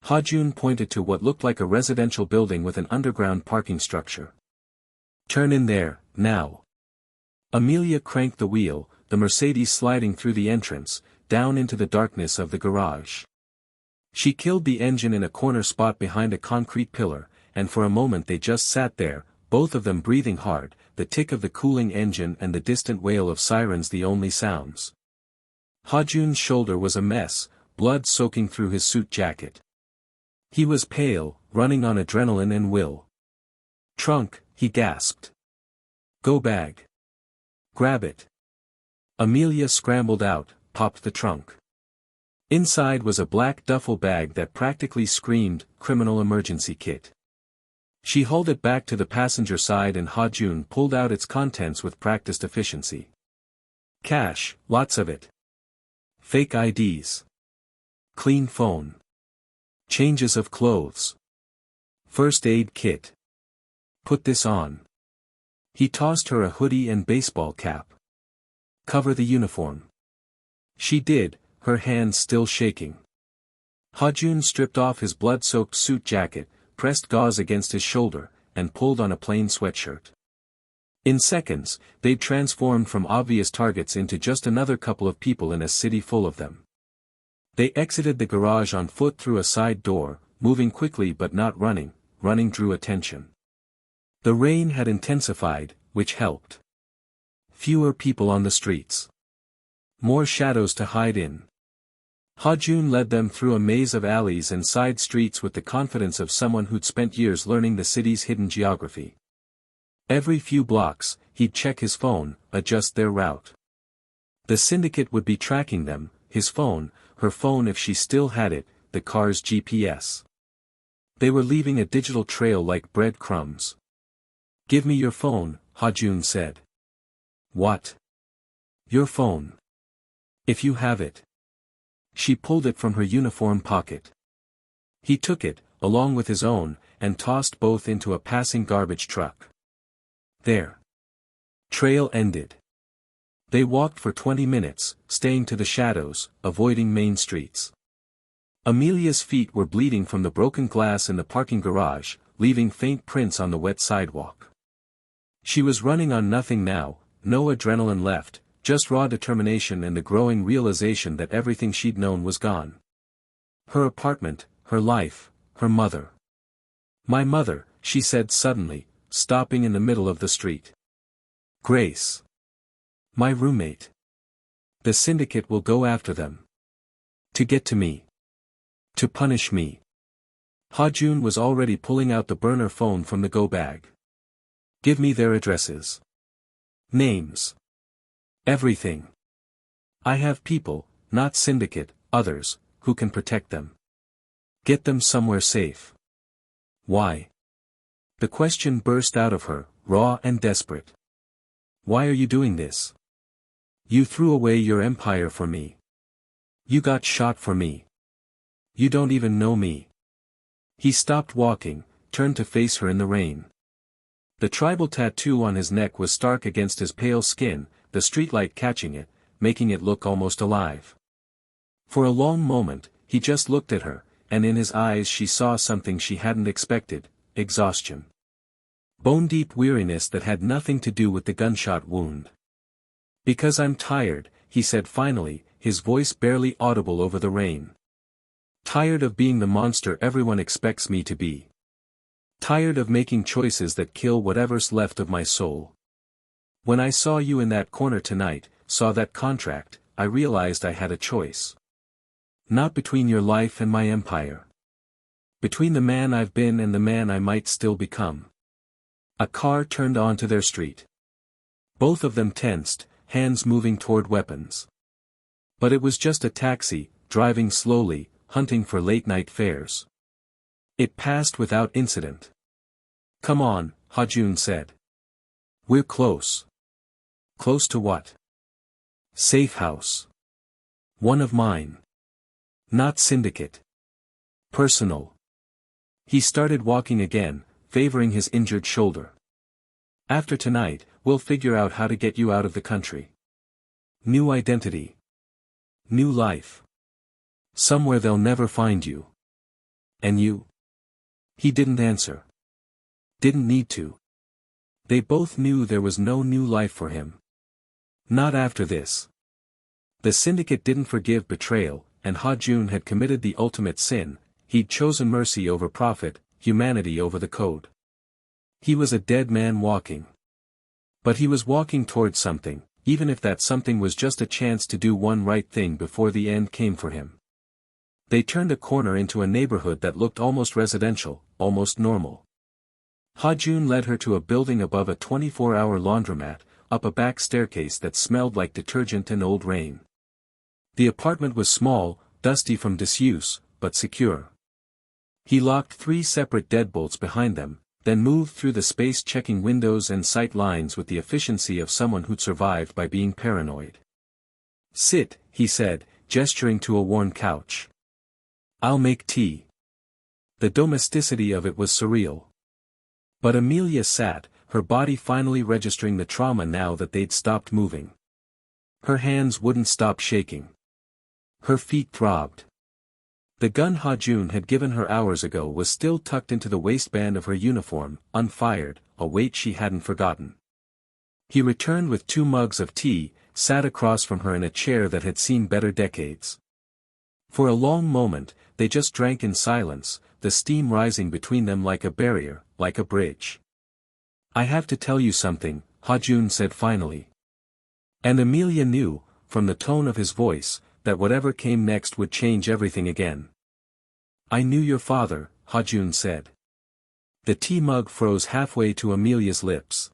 Ha-jun pointed to what looked like a residential building with an underground parking structure. Turn in there, now. Amelia cranked the wheel, the Mercedes sliding through the entrance, down into the darkness of the garage. She killed the engine in a corner spot behind a concrete pillar, and for a moment they just sat there, both of them breathing hard, the tick of the cooling engine and the distant wail of sirens the only sounds. Ha-jun's shoulder was a mess, blood soaking through his suit jacket. He was pale, running on adrenaline and will. Trunk, he gasped. Go bag. Grab it. Amelia scrambled out, popped the trunk. Inside was a black duffel bag that practically screamed, criminal emergency kit. She hauled it back to the passenger side and Ha-jun pulled out its contents with practiced efficiency. Cash, lots of it. Fake IDs. Clean phone. Changes of clothes. First aid kit. Put this on. He tossed her a hoodie and baseball cap. Cover the uniform. She did, her hands still shaking. Ha-jun stripped off his blood-soaked suit jacket, pressed gauze against his shoulder, and pulled on a plain sweatshirt. In seconds, they'd transformed from obvious targets into just another couple of people in a city full of them. They exited the garage on foot through a side door, moving quickly but not running. Running drew attention. The rain had intensified, which helped. Fewer people on the streets. More shadows to hide in. Ha-jun led them through a maze of alleys and side streets with the confidence of someone who'd spent years learning the city's hidden geography. Every few blocks, he'd check his phone, adjust their route. The syndicate would be tracking them, his phone, her phone if she still had it, the car's GPS. They were leaving a digital trail like breadcrumbs. Give me your phone, Ha-jun said. What? Your phone. If you have it. She pulled it from her uniform pocket. He took it, along with his own, and tossed both into a passing garbage truck. There. Trail ended. They walked for 20 minutes, staying to the shadows, avoiding main streets. Amelia's feet were bleeding from the broken glass in the parking garage, leaving faint prints on the wet sidewalk. She was running on nothing now, no adrenaline left, just raw determination and the growing realization that everything she'd known was gone. Her apartment, her life, her mother. My mother, she said suddenly, stopping in the middle of the street. Grace. My roommate. The syndicate will go after them. To get to me. To punish me. Ha-jun was already pulling out the burner phone from the go bag. Give me their addresses. Names. Everything. I have people, not syndicate, others, who can protect them. Get them somewhere safe. Why? The question burst out of her, raw and desperate. Why are you doing this? You threw away your empire for me. You got shot for me. You don't even know me. He stopped walking, turned to face her in the rain. The tribal tattoo on his neck was stark against his pale skin, the streetlight catching it, making it look almost alive. For a long moment, he just looked at her, and in his eyes she saw something she hadn't expected, exhaustion. Bone-deep weariness that had nothing to do with the gunshot wound. Because I'm tired, he said finally, his voice barely audible over the rain. Tired of being the monster everyone expects me to be. Tired of making choices that kill whatever's left of my soul. When I saw you in that corner tonight, saw that contract, I realized I had a choice. Not between your life and my empire. Between the man I've been and the man I might still become. A car turned onto their street. Both of them tensed, hands moving toward weapons. But it was just a taxi, driving slowly, hunting for late-night fares. It passed without incident. Come on, Ha-jun said. We're close. Close to what? Safe house. One of mine. Not syndicate. Personal. He started walking again, favoring his injured shoulder. After tonight, we'll figure out how to get you out of the country. New identity. New life. Somewhere they'll never find you. And you? He didn't answer. Didn't need to. They both knew there was no new life for him. Not after this. The syndicate didn't forgive betrayal, and Ha-jun had committed the ultimate sin. He'd chosen mercy over profit, humanity over the code. He was a dead man walking. But he was walking towards something, even if that something was just a chance to do one right thing before the end came for him. They turned a corner into a neighborhood that looked almost residential, almost normal. Ha-jun led her to a building above a 24-hour laundromat, up a back staircase that smelled like detergent and old rain. The apartment was small, dusty from disuse, but secure. He locked 3 separate deadbolts behind them, then moved through the space checking windows and sight lines with the efficiency of someone who'd survived by being paranoid. Sit, he said, gesturing to a worn couch. I'll make tea. The domesticity of it was surreal. But Amelia sat, her body finally registering the trauma now that they'd stopped moving. Her hands wouldn't stop shaking. Her feet throbbed. The gun Ha-jun had given her hours ago was still tucked into the waistband of her uniform, unfired, a weight she hadn't forgotten. He returned with 2 mugs of tea, sat across from her in a chair that had seen better decades. For a long moment, they just drank in silence, the steam rising between them like a barrier, like a bridge. I have to tell you something, Ha-jun said finally. And Amelia knew, from the tone of his voice, that whatever came next would change everything again. I knew your father, Ha-jun said. The tea mug froze halfway to Amelia's lips.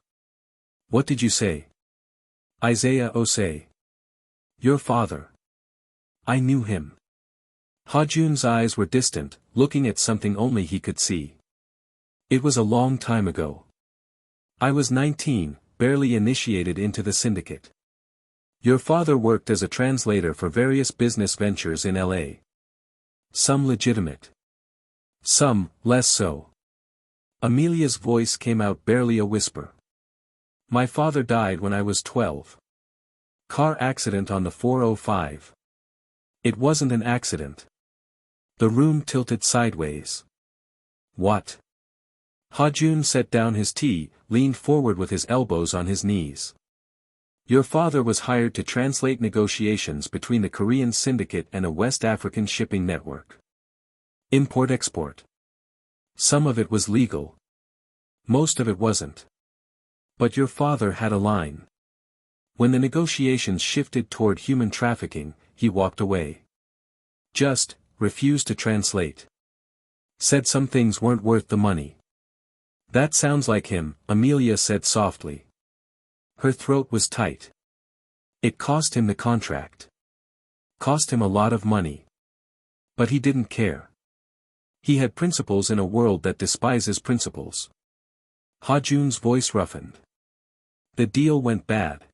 What did you say? Isaiah Osei. Your father. I knew him. Ha-jun's eyes were distant, looking at something only he could see. It was a long time ago. I was 19, barely initiated into the syndicate. Your father worked as a translator for various business ventures in LA. Some legitimate. Some, less so. Amelia's voice came out barely a whisper. My father died when I was 12. Car accident on the 405. It wasn't an accident. The room tilted sideways. What? Ha-jun set down his tea, leaned forward with his elbows on his knees. Your father was hired to translate negotiations between the Korean syndicate and a West African shipping network. Import-export. Some of it was legal. Most of it wasn't. But your father had a line. When the negotiations shifted toward human trafficking, he walked away. Just refused to translate. Said some things weren't worth the money. That sounds like him, Amelia said softly. Her throat was tight. It cost him the contract. Cost him a lot of money. But he didn't care. He had principles in a world that despises principles. Ha-jun's voice roughened. The deal went bad.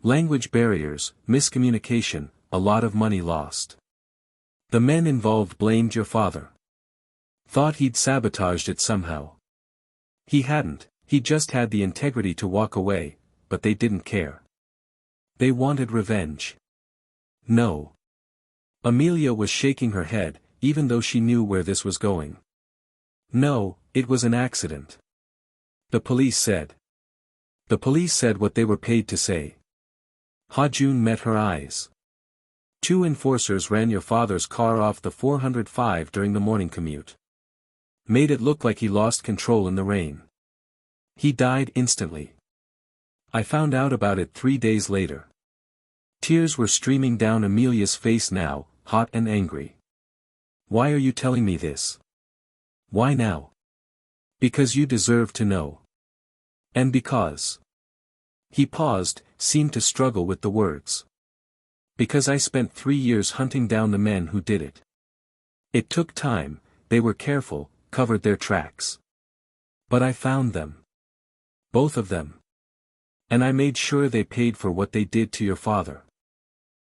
Language barriers, miscommunication, a lot of money lost. The men involved blamed your father. Thought he'd sabotaged it somehow. He hadn't, he just had the integrity to walk away, but they didn't care. They wanted revenge. No. Amelia was shaking her head, even though she knew where this was going. No, it was an accident. The police said. The police said what they were paid to say. Ha-jun met her eyes. 2 enforcers ran your father's car off the 405 during the morning commute. Made it look like he lost control in the rain. He died instantly. I found out about it 3 days later. Tears were streaming down Amelia's face now, hot and angry. Why are you telling me this? Why now? Because you deserve to know. And because. He paused, seemed to struggle with the words. Because I spent 3 years hunting down the men who did it. It took time, they were careful, covered their tracks. But I found them. Both of them. And I made sure they paid for what they did to your father.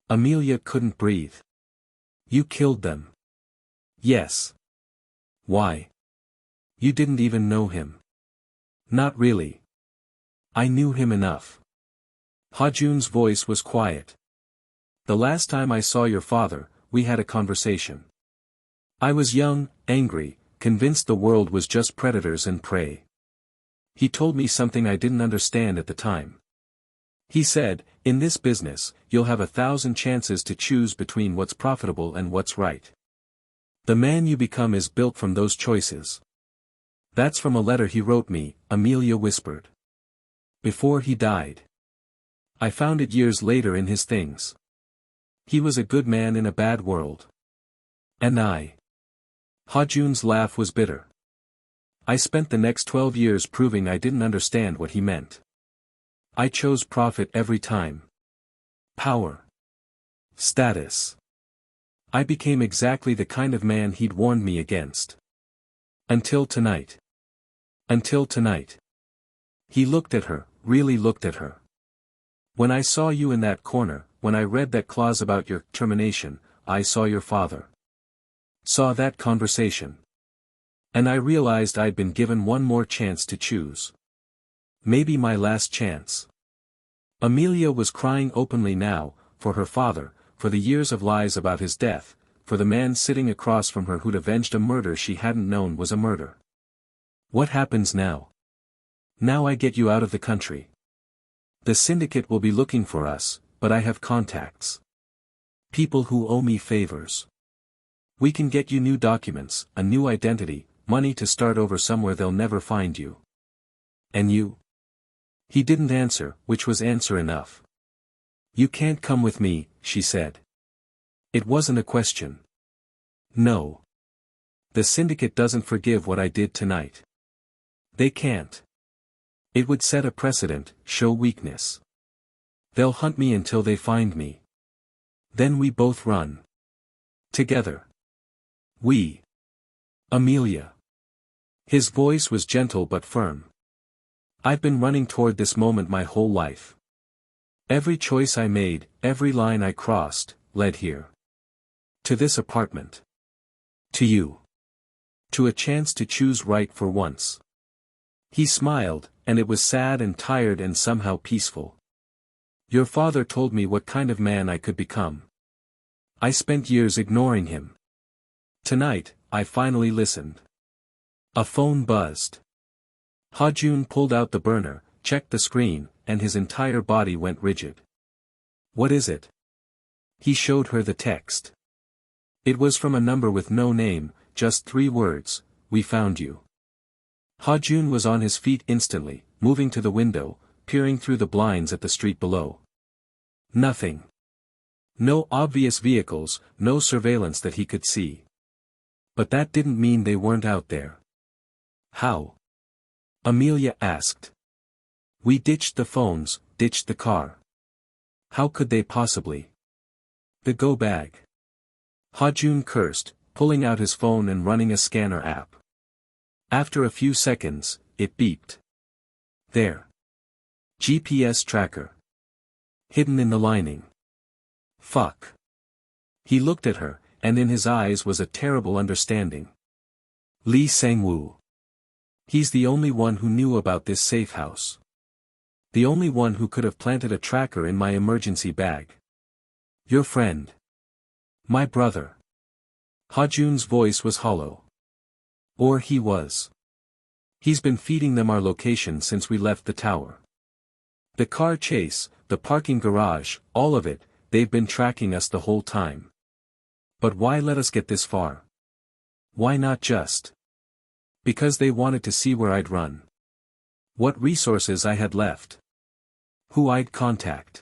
Amelia couldn't breathe. You killed them. Yes. Why? You didn't even know him. Not really. I knew him enough. Ha-jun's voice was quiet. The last time I saw your father, we had a conversation. I was young, angry, convinced the world was just predators and prey. He told me something I didn't understand at the time. He said, in this business, you'll have 1,000 chances to choose between what's profitable and what's right. The man you become is built from those choices. That's from a letter he wrote me, Amelia whispered. Before he died. I found it years later in his things. He was a good man in a bad world. And I. Ha-jun's laugh was bitter. I spent the next 12 years proving I didn't understand what he meant. I chose profit every time. Power. Status. I became exactly the kind of man he'd warned me against. Until tonight. Until tonight. He looked at her, really looked at her. When I saw you in that corner, when I read that clause about your termination, I saw your father. Saw that conversation. And I realized I'd been given one more chance to choose. Maybe my last chance. Amelia was crying openly now, for her father, for the years of lies about his death, for the man sitting across from her who'd avenged a murder she hadn't known was a murder. What happens now? Now I get you out of the country. The syndicate will be looking for us, but I have contacts. People who owe me favors. We can get you new documents, a new identity, money to start over somewhere they'll never find you. And you? He didn't answer, which was answer enough. You can't come with me, she said. It wasn't a question. No. The syndicate doesn't forgive what I did tonight. They can't. It would set a precedent, show weakness. They'll hunt me until they find me. Then we both run. Together. We. Amelia. His voice was gentle but firm. I've been running toward this moment my whole life. Every choice I made, every line I crossed, led here. To this apartment. To you. To a chance to choose right for once. He smiled, and it was sad and tired and somehow peaceful. Your father told me what kind of man I could become. I spent years ignoring him. Tonight, I finally listened. A phone buzzed. Ha-jun pulled out the burner, checked the screen, and his entire body went rigid. What is it? He showed her the text. It was from a number with no name, just 3 words, "We found you." Ha-jun was on his feet instantly, moving to the window, peering through the blinds at the street below. Nothing. No obvious vehicles, no surveillance that he could see. But that didn't mean they weren't out there. How? Amelia asked. We ditched the phones, ditched the car. How could they possibly? The go bag. Ha-jun cursed, pulling out his phone and running a scanner app. After a few seconds, it beeped. There. GPS tracker. Hidden in the lining. Fuck. He looked at her, and in his eyes was a terrible understanding. Lee Sang-woo. He's the only one who knew about this safe house. The only one who could have planted a tracker in my emergency bag. Your friend. My brother. Ha-jun's voice was hollow. Or he was. He's been feeding them our location since we left the tower. The car chase, the parking garage, all of it, they've been tracking us the whole time. But why let us get this far? Why not just? Because they wanted to see where I'd run. What resources I had left. Who I'd contact.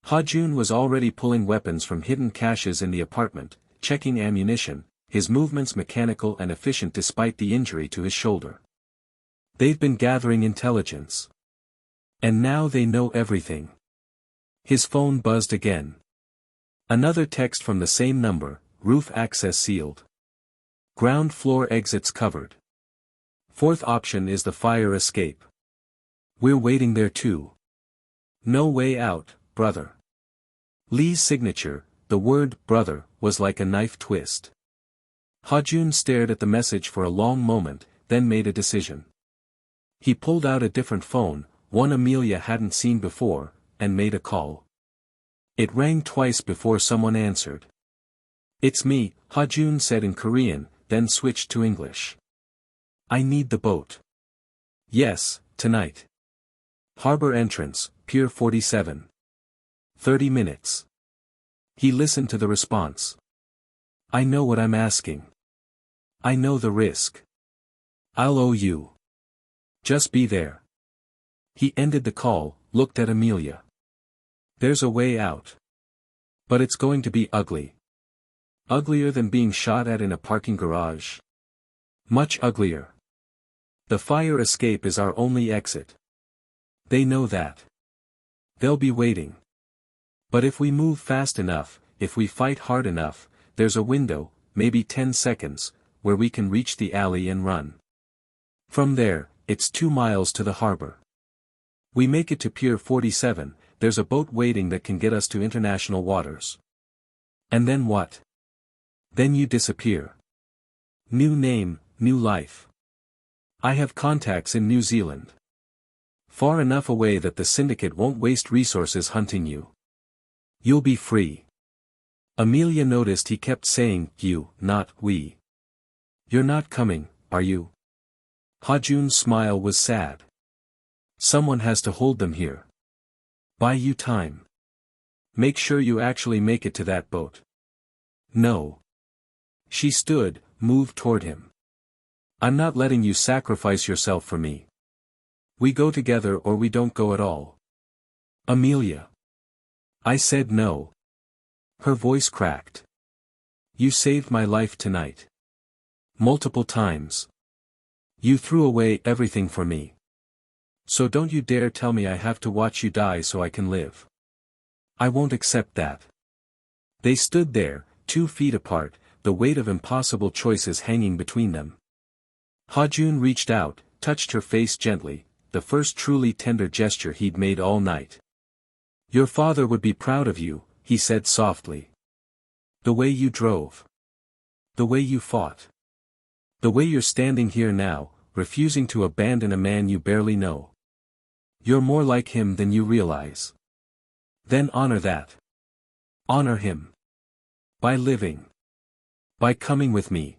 Ha-jun was already pulling weapons from hidden caches in the apartment, checking ammunition, his movements mechanical and efficient despite the injury to his shoulder. They've been gathering intelligence. And now they know everything. His phone buzzed again. Another text from the same number, roof access sealed. Ground floor exits covered. 4th option is the fire escape. We're waiting there too. No way out, brother. Lee's signature, the word brother, was like a knife twist. Ha-jun stared at the message for a long moment, then made a decision. He pulled out a different phone, one Amelia hadn't seen before, and made a call. It rang twice before someone answered. It's me, Ha-jun said in Korean, then switched to English. I need the boat. Yes, tonight. Harbor entrance, Pier 47. 30 minutes. He listened to the response. I know what I'm asking. I know the risk. I'll owe you. Just be there. He ended the call, looked at Amelia. There's a way out. But it's going to be ugly. Uglier than being shot at in a parking garage. Much uglier. The fire escape is our only exit. They know that. They'll be waiting. But if we move fast enough, if we fight hard enough, there's a window, maybe 10 seconds, where we can reach the alley and run. From there, it's 2 miles to the harbor. We make it to Pier 47, there's a boat waiting that can get us to international waters. And then what? Then you disappear. New name, new life. I have contacts in New Zealand. Far enough away that the syndicate won't waste resources hunting you. You'll be free. Amelia noticed he kept saying, you, not we. You're not coming, are you? Ha-jun's smile was sad. Someone has to hold them here. Buy you time. Make sure you actually make it to that boat. No. She stood, moved toward him. I'm not letting you sacrifice yourself for me. We go together or we don't go at all. Amelia. I said no. Her voice cracked. You saved my life tonight. Multiple times. You threw away everything for me. So don't you dare tell me I have to watch you die so I can live. I won't accept that. They stood there, 2 feet apart, the weight of impossible choices hanging between them. Ha-jun reached out, touched her face gently, the first truly tender gesture he'd made all night. Your father would be proud of you, he said softly. The way you drove. The way you fought. The way you're standing here now, refusing to abandon a man you barely know. You're more like him than you realize. Then honor that. Honor him. By living. By coming with me.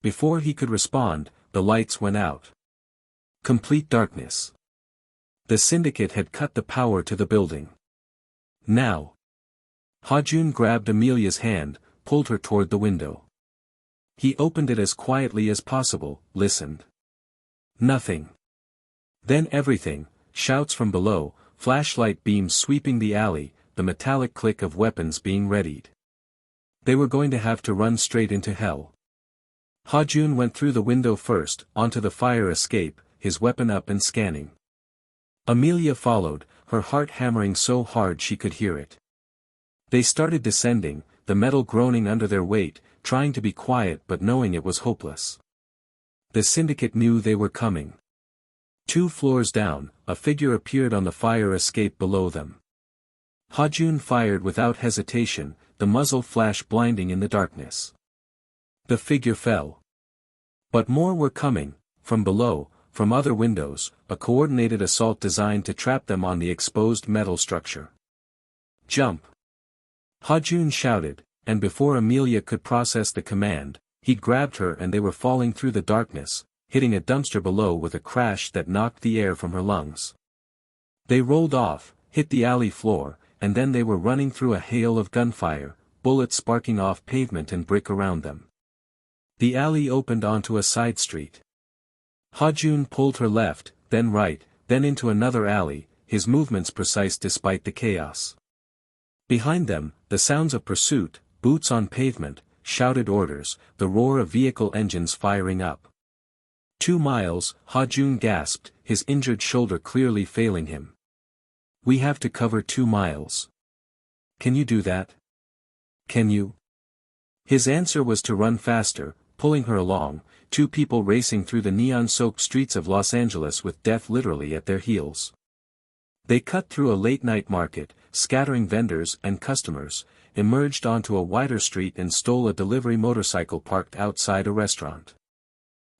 Before he could respond, the lights went out. Complete darkness. The syndicate had cut the power to the building. Now. Ha-jun grabbed Amelia's hand, pulled her toward the window. He opened it as quietly as possible, listened. Nothing. Then everything, shouts from below, flashlight beams sweeping the alley, the metallic click of weapons being readied. They were going to have to run straight into hell. Ha-jun went through the window first, onto the fire escape, his weapon up and scanning. Amelia followed, her heart hammering so hard she could hear it. They started descending, the metal groaning under their weight, trying to be quiet but knowing it was hopeless. The syndicate knew they were coming. 2 floors down, a figure appeared on the fire escape below them. Ha-jun fired without hesitation, the muzzle flash blinding in the darkness. The figure fell. But more were coming, from below, from other windows, a coordinated assault designed to trap them on the exposed metal structure. Jump! Ha-jun shouted, and before Amelia could process the command, he grabbed her and they were falling through the darkness, hitting a dumpster below with a crash that knocked the air from her lungs. They rolled off, hit the alley floor, and then they were running through a hail of gunfire, bullets sparking off pavement and brick around them. The alley opened onto a side street. Ha-jun pulled her left, then right, then into another alley, his movements precise despite the chaos. Behind them, the sounds of pursuit, boots on pavement, shouted orders, the roar of vehicle engines firing up. 2 miles, Ha-jun gasped, his injured shoulder clearly failing him. We have to cover 2 miles. Can you do that? Can you? His answer was to run faster, pulling her along, 2 people racing through the neon-soaked streets of Los Angeles with death literally at their heels. They cut through a late-night market, scattering vendors and customers, emerged onto a wider street and stole a delivery motorcycle parked outside a restaurant.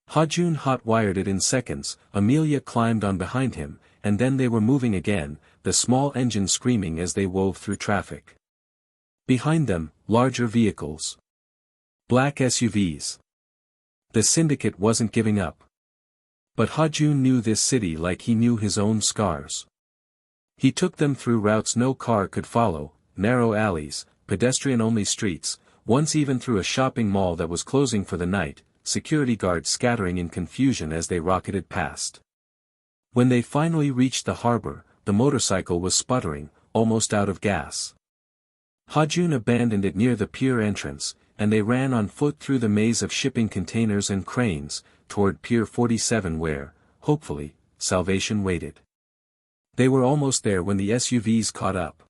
Ha-jun hot-wired it in seconds, Amelia climbed on behind him, and then they were moving again, the small engine screaming as they wove through traffic. Behind them, larger vehicles. Black SUVs. The syndicate wasn't giving up. But Ha-jun knew this city like he knew his own scars. He took them through routes no car could follow, narrow alleys, pedestrian-only streets, once even through a shopping mall that was closing for the night, security guards scattering in confusion as they rocketed past. When they finally reached the harbor, the motorcycle was sputtering, almost out of gas. Ha-jun abandoned it near the pier entrance, and they ran on foot through the maze of shipping containers and cranes, toward Pier 47 where, hopefully, salvation waited. They were almost there when the SUVs caught up.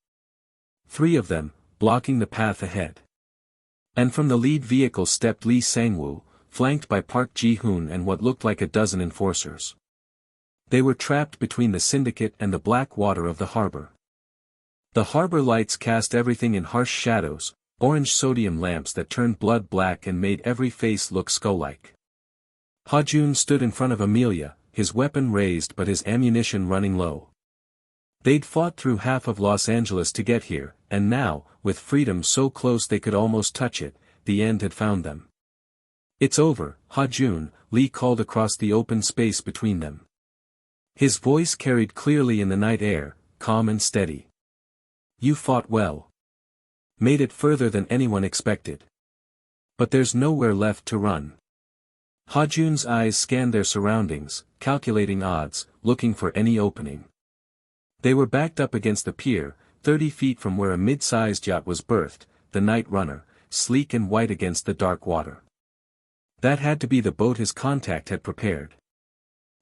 3 of them, blocking the path ahead. And from the lead vehicle stepped Lee Sang-woo, flanked by Park Ji-hoon and what looked like a dozen enforcers. They were trapped between the syndicate and the black water of the harbor. The harbor lights cast everything in harsh shadows, orange sodium lamps that turned blood black and made every face look skull-like. Ha-jun stood in front of Amelia, his weapon raised but his ammunition running low. They'd fought through half of Los Angeles to get here, and now, with freedom so close they could almost touch it, the end had found them. It's over, Ha-jun, Lee called across the open space between them. His voice carried clearly in the night air, calm and steady. You fought well. Made it further than anyone expected. But there's nowhere left to run. Ha-jun's eyes scanned their surroundings, calculating odds, looking for any opening. They were backed up against the pier, 30 feet from where a mid-sized yacht was berthed, the Night Runner, sleek and white against the dark water. That had to be the boat his contact had prepared.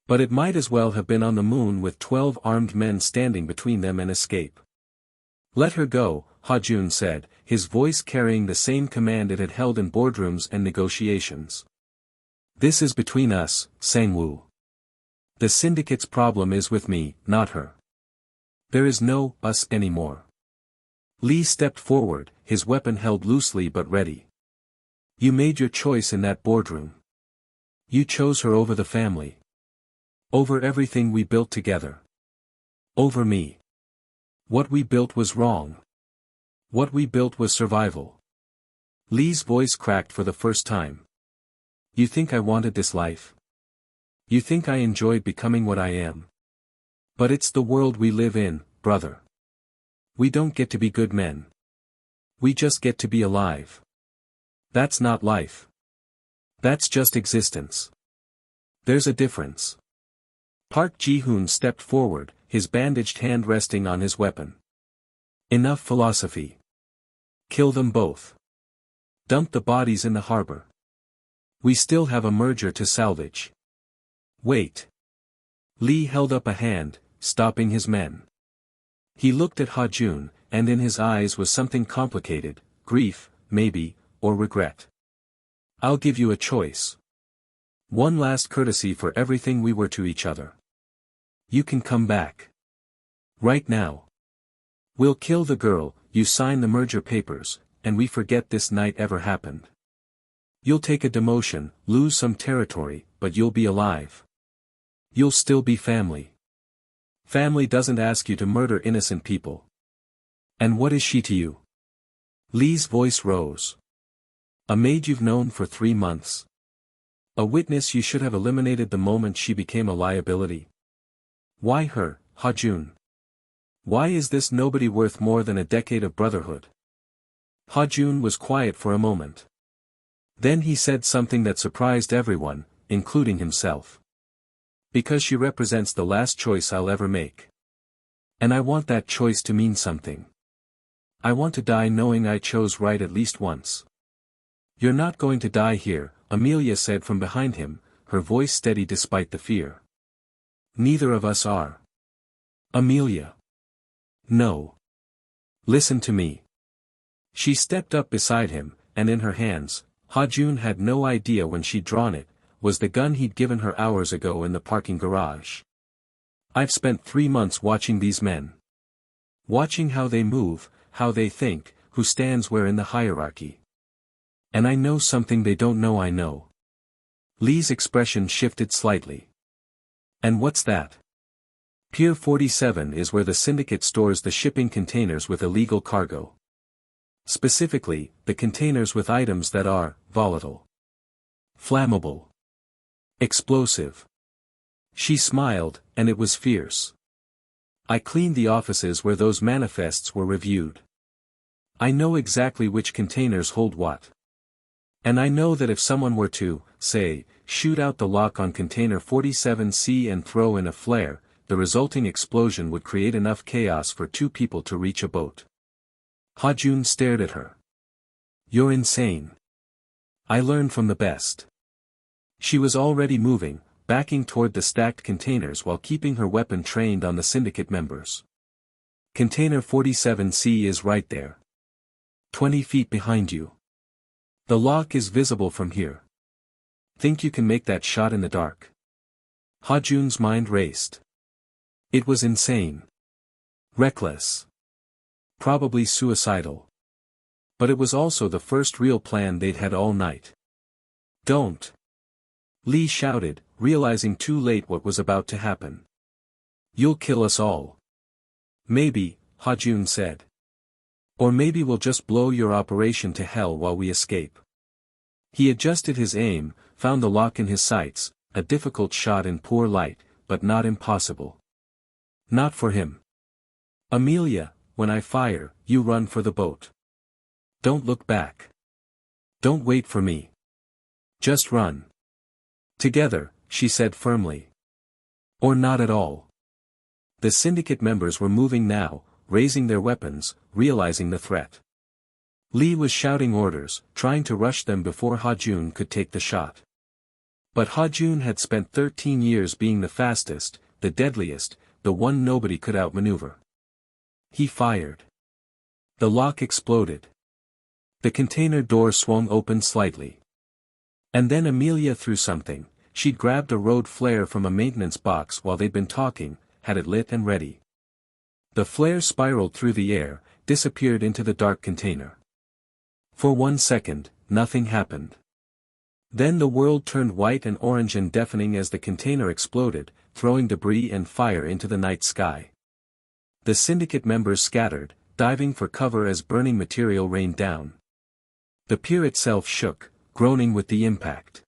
But it might as well have been on the moon with 12 armed men standing between them and escape. Let her go, Ha-jun said, his voice carrying the same command it had held in boardrooms and negotiations. This is between us, Sang-woo. The syndicate's problem is with me, not her. There is no us anymore. Lee stepped forward, his weapon held loosely but ready. You made your choice in that boardroom. You chose her over the family. Over everything we built together. Over me. What we built was wrong. What we built was survival. Lee's voice cracked for the first time. You think I wanted this life? You think I enjoyed becoming what I am? But it's the world we live in, brother. We don't get to be good men. We just get to be alive. That's not life. That's just existence. There's a difference. Park Ji-hoon stepped forward, his bandaged hand resting on his weapon. Enough philosophy. Kill them both. Dump the bodies in the harbor. We still have a merger to salvage. Wait. Lee held up a hand, stopping his men. He looked at Ha-jun, and in his eyes was something complicated, grief, maybe, or regret. I'll give you a choice. One last courtesy for everything we were to each other. You can come back. Right now. We'll kill the girl, you sign the merger papers, and we forget this night ever happened. You'll take a demotion, lose some territory, but you'll be alive. You'll still be family. Family doesn't ask you to murder innocent people. And what is she to you? Lee's voice rose. A maid you've known for 3 months. A witness you should have eliminated the moment she became a liability. Why her, Ha-jun? Why is this nobody worth more than a decade of brotherhood? Ha-jun was quiet for a moment. Then he said something that surprised everyone, including himself. Because she represents the last choice I'll ever make. And I want that choice to mean something. I want to die knowing I chose right at least once. You're not going to die here, Amelia said from behind him, her voice steady despite the fear. Neither of us are. Amelia. No. Listen to me. She stepped up beside him, and in her hands, Ha-jun had no idea when she'd drawn it, was the gun he'd given her hours ago in the parking garage. I've spent 3 months watching these men. Watching how they move, how they think, who stands where in the hierarchy. And I know something they don't know I know. Lee's expression shifted slightly. And what's that? Pier 47 is where the syndicate stores the shipping containers with illegal cargo. Specifically, the containers with items that are volatile, flammable, explosive. She smiled, and it was fierce. I cleaned the offices where those manifests were reviewed. I know exactly which containers hold what. And I know that if someone were to, say, shoot out the lock on container 47C and throw in a flare, the resulting explosion would create enough chaos for 2 people to reach a boat. Ha-jun stared at her. You're insane. I learned from the best. She was already moving, backing toward the stacked containers while keeping her weapon trained on the syndicate members. Container 47C is right there. 20 feet behind you. The lock is visible from here. Think you can make that shot in the dark? Ha-jun's mind raced. It was insane. Reckless. Probably suicidal. But it was also the first real plan they'd had all night. Don't. Lee shouted, realizing too late what was about to happen. You'll kill us all. Maybe, Ha-jun said. Or maybe we'll just blow your operation to hell while we escape. He adjusted his aim, found the lock in his sights, a difficult shot in poor light, but not impossible. Not for him. Amelia, when I fire, you run for the boat. Don't look back. Don't wait for me. Just run. Together, she said firmly. Or not at all. The syndicate members were moving now, raising their weapons, realizing the threat. Lee was shouting orders, trying to rush them before Ha-jun could take the shot. But Ha-jun had spent 13 years being the fastest, the deadliest, the one nobody could outmaneuver. He fired. The lock exploded. The container door swung open slightly. And then Amelia threw something. She'd grabbed a road flare from a maintenance box while they'd been talking, had it lit and ready. The flare spiraled through the air, disappeared into the dark container. For 1 second, nothing happened. Then the world turned white and orange and deafening as the container exploded, throwing debris and fire into the night sky. The syndicate members scattered, diving for cover as burning material rained down. The pier itself shook, groaning with the impact.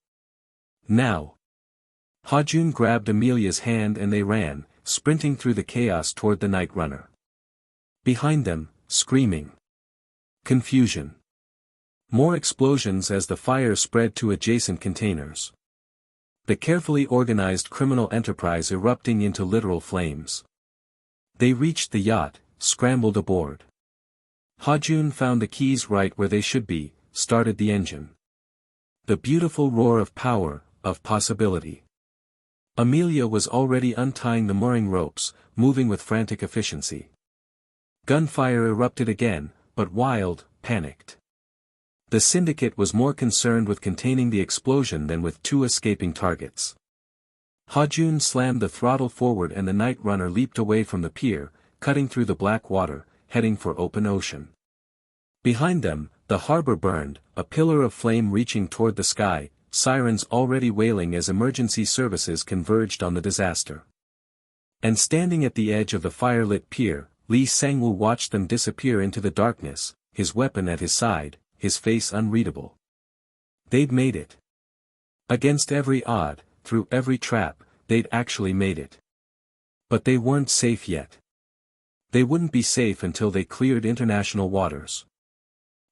Now. Ha-jun grabbed Amelia's hand and they ran, sprinting through the chaos toward the night runner. Behind them, screaming. Confusion. More explosions as the fire spread to adjacent containers. The carefully organized criminal enterprise erupting into literal flames. They reached the yacht, scrambled aboard. Ha-jun found the keys right where they should be, started the engine. The beautiful roar of power, of possibility. Amelia was already untying the mooring ropes, moving with frantic efficiency. Gunfire erupted again, but wild, panicked. The syndicate was more concerned with containing the explosion than with two escaping targets. Ha-jun slammed the throttle forward and the night runner leaped away from the pier, cutting through the black water, heading for open ocean. Behind them, the harbor burned, a pillar of flame reaching toward the sky, sirens already wailing as emergency services converged on the disaster. And standing at the edge of the fire-lit pier, Lee Sang-woo watched them disappear into the darkness, his weapon at his side, his face unreadable. They'd made it. Against every odd, through every trap, they'd actually made it. But they weren't safe yet. They wouldn't be safe until they cleared international waters.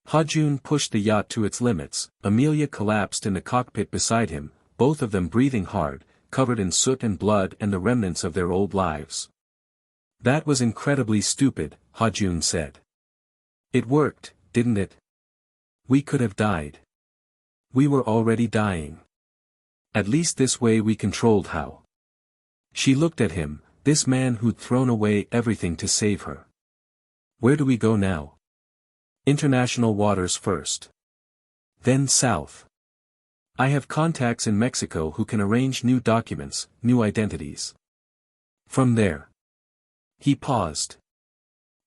Ha-jun pushed the yacht to its limits, Amelia collapsed in the cockpit beside him, both of them breathing hard, covered in soot and blood and the remnants of their old lives. That was incredibly stupid, Ha-jun said. It worked, didn't it? We could have died. We were already dying. At least this way we controlled how. She looked at him, this man who'd thrown away everything to save her. Where do we go now? International waters first. Then south. I have contacts in Mexico who can arrange new documents, new identities. From there. He paused.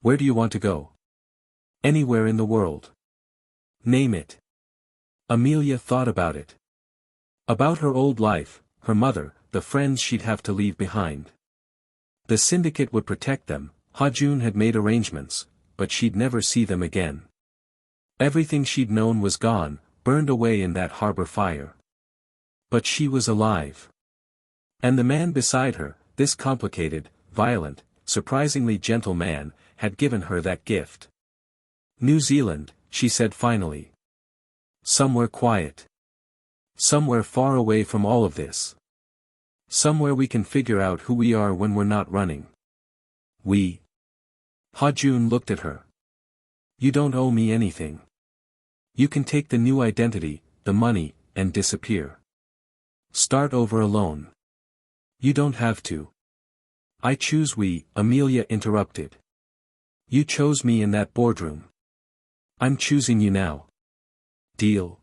Where do you want to go? Anywhere in the world. Name it. Amelia thought about it. About her old life, her mother, the friends she'd have to leave behind. The syndicate would protect them, Ha-jun had made arrangements, but she'd never see them again. Everything she'd known was gone, burned away in that harbor fire. But she was alive. And the man beside her, this complicated, violent, surprisingly gentle man, had given her that gift. New Zealand, she said finally. Somewhere quiet. Somewhere far away from all of this. Somewhere we can figure out who we are when we're not running. We. Ha-jun looked at her. You don't owe me anything. You can take the new identity, the money, and disappear. Start over alone. You don't have to. I choose we, Amelia interrupted. You chose me in that boardroom. I'm choosing you now. Deal.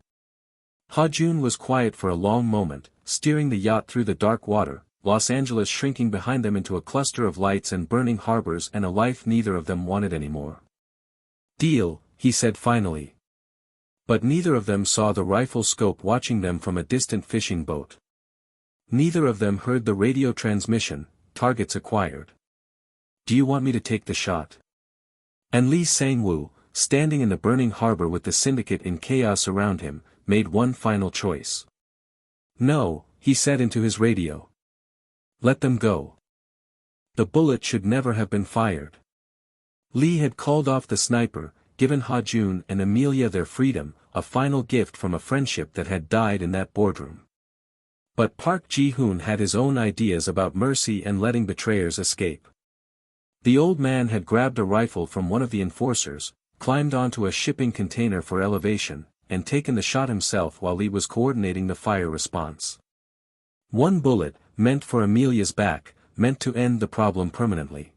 Ha-jun was quiet for a long moment, steering the yacht through the dark water, Los Angeles shrinking behind them into a cluster of lights and burning harbors and a life neither of them wanted anymore. Deal, he said finally. But neither of them saw the rifle scope watching them from a distant fishing boat. Neither of them heard the radio transmission, targets acquired. Do you want me to take the shot? And Lee Sang-woo, standing in the burning harbor with the syndicate in chaos around him, made one final choice. No, he said into his radio. Let them go. The bullet should never have been fired. Lee had called off the sniper, given Ha-jun and Amelia their freedom, a final gift from a friendship that had died in that boardroom. But Park Ji-hoon had his own ideas about mercy and letting betrayers escape. The old man had grabbed a rifle from one of the enforcers, climbed onto a shipping container for elevation, and taken the shot himself while Lee was coordinating the fire response. One bullet, meant for Amelia's back, meant to end the problem permanently.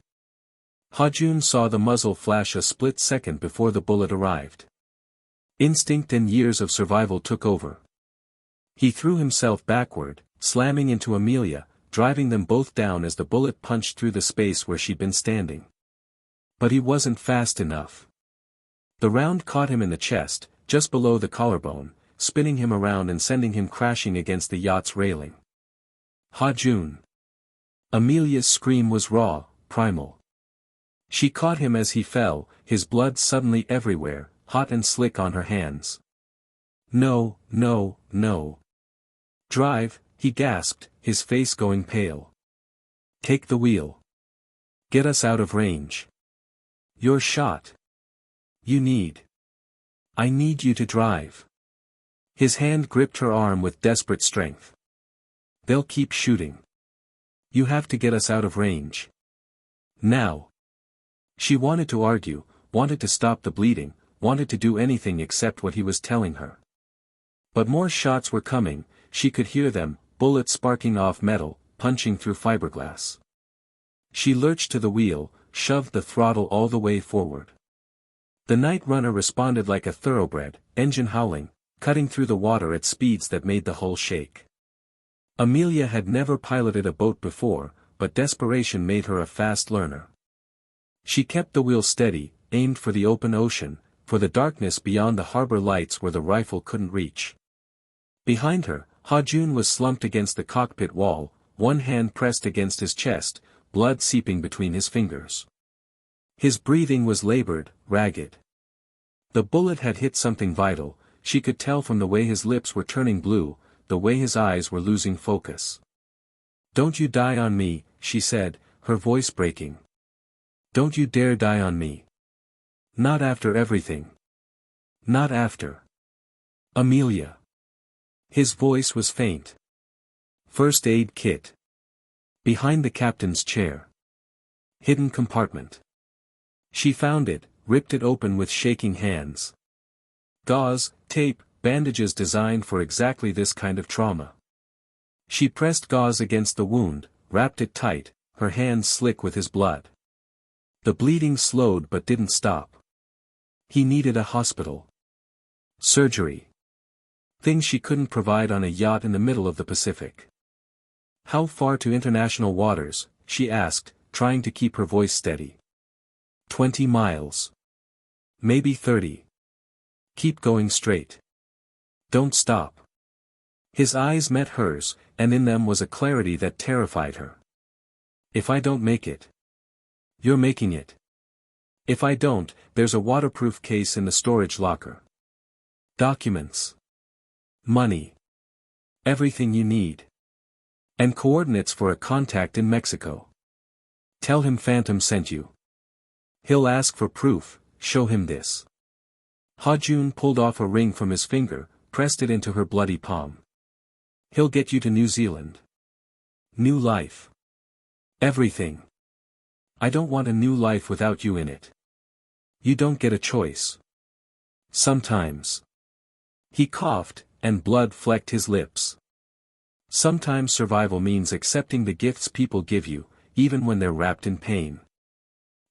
Ha-jun saw the muzzle flash a split second before the bullet arrived. Instinct and years of survival took over. He threw himself backward, slamming into Amelia, driving them both down as the bullet punched through the space where she'd been standing. But he wasn't fast enough. The round caught him in the chest, just below the collarbone, spinning him around and sending him crashing against the yacht's railing. Ha-jun. Amelia's scream was raw, primal. She caught him as he fell, his blood suddenly everywhere, hot and slick on her hands. No, no, no. Drive, he gasped, his face going pale. Take the wheel. Get us out of range. You're shot. I need you to drive. His hand gripped her arm with desperate strength. They'll keep shooting. You have to get us out of range. Now. She wanted to argue, wanted to stop the bleeding, wanted to do anything except what he was telling her. But more shots were coming, she could hear them, bullets sparking off metal, punching through fiberglass. She lurched to the wheel, shoved the throttle all the way forward. The night runner responded like a thoroughbred, engine howling, cutting through the water at speeds that made the hull shake. Amelia had never piloted a boat before, but desperation made her a fast learner. She kept the wheel steady, aimed for the open ocean, for the darkness beyond the harbor lights where the rifle couldn't reach. Behind her, Ha-jun was slumped against the cockpit wall, one hand pressed against his chest, blood seeping between his fingers. His breathing was labored, ragged. The bullet had hit something vital, she could tell from the way his lips were turning blue, the way his eyes were losing focus. Don't you die on me, she said, her voice breaking. Don't you dare die on me. Not after everything. Not after. Amelia. His voice was faint. First aid kit. Behind the captain's chair. Hidden compartment. She found it, ripped it open with shaking hands. Gauze, tape, bandages designed for exactly this kind of trauma. She pressed gauze against the wound, wrapped it tight, her hands slick with his blood. The bleeding slowed but didn't stop. He needed a hospital. Surgery. Things she couldn't provide on a yacht in the middle of the Pacific. How far to international waters, she asked, trying to keep her voice steady. 20 miles. Maybe 30. Keep going straight. Don't stop. His eyes met hers, and in them was a clarity that terrified her. If I don't make it. You're making it. If I don't, there's a waterproof case in the storage locker. Documents. Money. Everything you need. And coordinates for a contact in Mexico. Tell him Phantom sent you. He'll ask for proof, show him this. Ha-jun pulled off a ring from his finger, pressed it into her bloody palm. He'll get you to New Zealand. New life. Everything. I don't want a new life without you in it. You don't get a choice. Sometimes. He coughed, and blood flecked his lips. Sometimes survival means accepting the gifts people give you, even when they're wrapped in pain.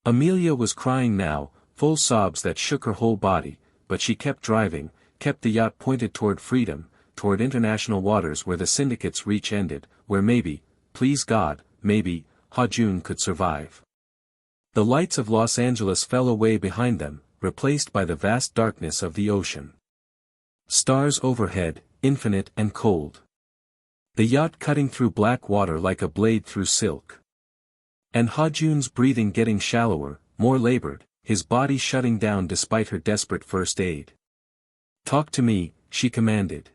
Amelia was crying now, full sobs that shook her whole body, but she kept driving, kept the yacht pointed toward freedom, toward international waters where the syndicate's reach ended, where maybe, please God, maybe, Ha-jun could survive. The lights of Los Angeles fell away behind them, replaced by the vast darkness of the ocean. Stars overhead, infinite and cold. The yacht cutting through black water like a blade through silk. And Ha-jun's breathing getting shallower, more labored, his body shutting down despite her desperate first aid. Talk to me, she commanded.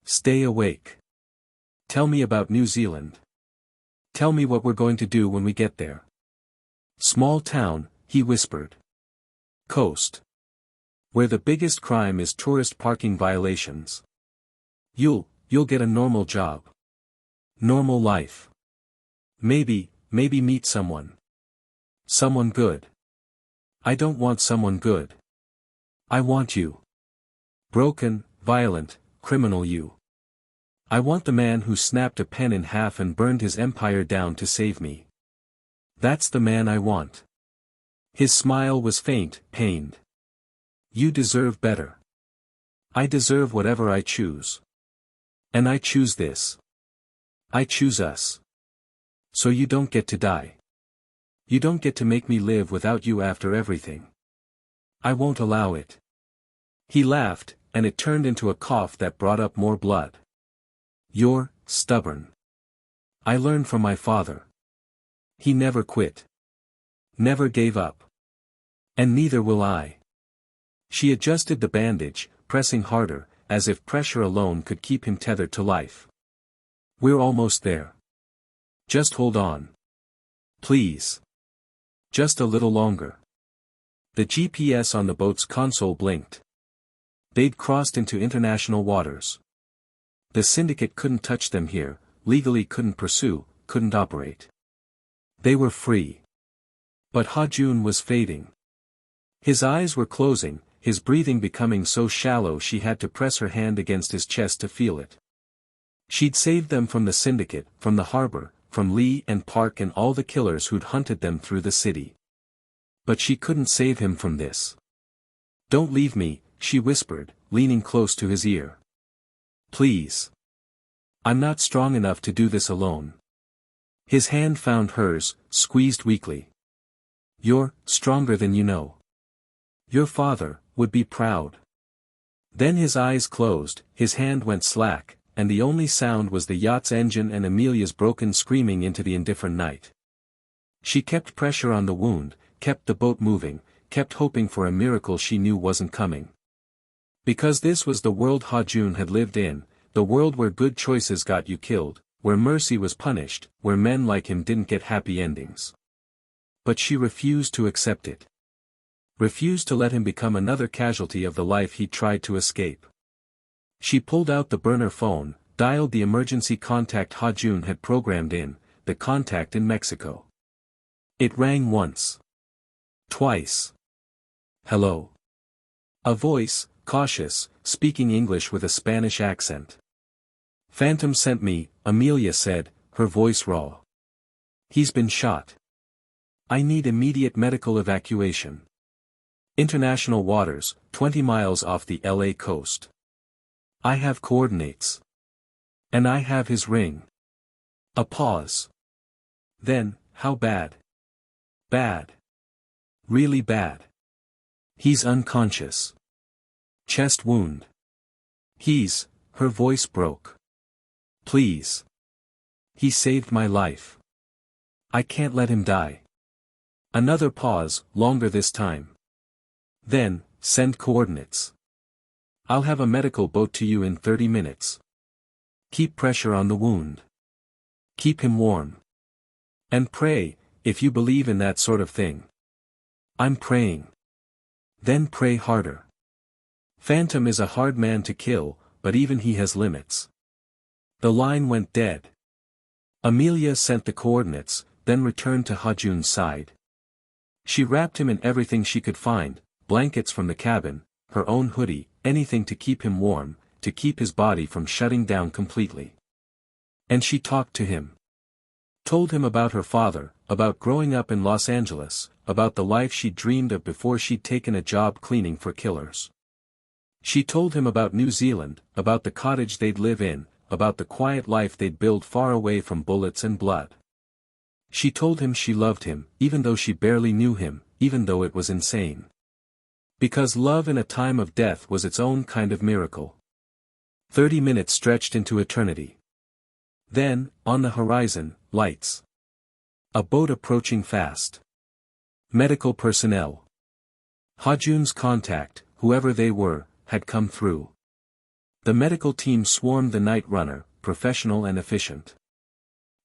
Stay awake. Tell me about New Zealand. Tell me what we're going to do when we get there. Small town, he whispered. Coast. Where the biggest crime is tourist parking violations. You'll get a normal job. Normal life. Maybe meet someone. Someone good. I don't want someone good. I want you. Broken, violent, criminal you. I want the man who snapped a pen in half and burned his empire down to save me. That's the man I want. His smile was faint, pained. You deserve better. I deserve whatever I choose. And I choose this. I choose us. So you don't get to die. You don't get to make me live without you after everything. I won't allow it. He laughed, and it turned into a cough that brought up more blood. You're stubborn. I learned from my father. He never quit. Never gave up. And neither will I. She adjusted the bandage, pressing harder, as if pressure alone could keep him tethered to life. We're almost there. Just hold on. Please. Just a little longer. The GPS on the boat's console blinked. They'd crossed into international waters. The syndicate couldn't touch them here, legally couldn't pursue, couldn't operate. They were free. But Ha-jun was fading. His eyes were closing, his breathing becoming so shallow she had to press her hand against his chest to feel it. She'd saved them from the syndicate, from the harbor, from Lee and Park and all the killers who'd hunted them through the city. But she couldn't save him from this. Don't leave me, she whispered, leaning close to his ear. Please. I'm not strong enough to do this alone. His hand found hers, squeezed weakly. You're stronger than you know. Your father would be proud. Then his eyes closed, his hand went slack, and the only sound was the yacht's engine and Amelia's broken screaming into the indifferent night. She kept pressure on the wound, kept the boat moving, kept hoping for a miracle she knew wasn't coming. Because this was the world Ha-jun had lived in, the world where good choices got you killed, where mercy was punished, where men like him didn't get happy endings. But she refused to accept it. Refused to let him become another casualty of the life he tried to escape. She pulled out the burner phone, dialed the emergency contact Ha-jun had programmed in, the contact in Mexico. It rang once. Twice. Hello. A voice, cautious, speaking English with a Spanish accent. Phantom sent me, Amelia said, her voice raw. He's been shot. I need immediate medical evacuation. International waters, 20 miles off the LA coast. I have coordinates. And I have his ring. A pause. Then, how bad? Bad. Really bad. He's unconscious. Chest wound. Her voice broke. Please. He saved my life. I can't let him die. Another pause, longer this time. Then, send coordinates. I'll have a medical boat to you in 30 minutes. Keep pressure on the wound. Keep him warm. And pray, if you believe in that sort of thing. I'm praying. Then pray harder. Phantom is a hard man to kill, but even he has limits. The line went dead. Amelia sent the coordinates, then returned to Ha-jun's side. She wrapped him in everything she could find, blankets from the cabin, her own hoodie, anything to keep him warm, to keep his body from shutting down completely. And she talked to him. Told him about her father, about growing up in Los Angeles, about the life she'd dreamed of before she'd taken a job cleaning for killers. She told him about New Zealand, about the cottage they'd live in, about the quiet life they'd build far away from bullets and blood. She told him she loved him, even though she barely knew him, even though it was insane. Because love in a time of death was its own kind of miracle. 30 minutes stretched into eternity. Then, on the horizon, lights. A boat approaching fast. Medical personnel. Ha-jun's contact, whoever they were, had come through. The medical team swarmed the night runner, professional and efficient.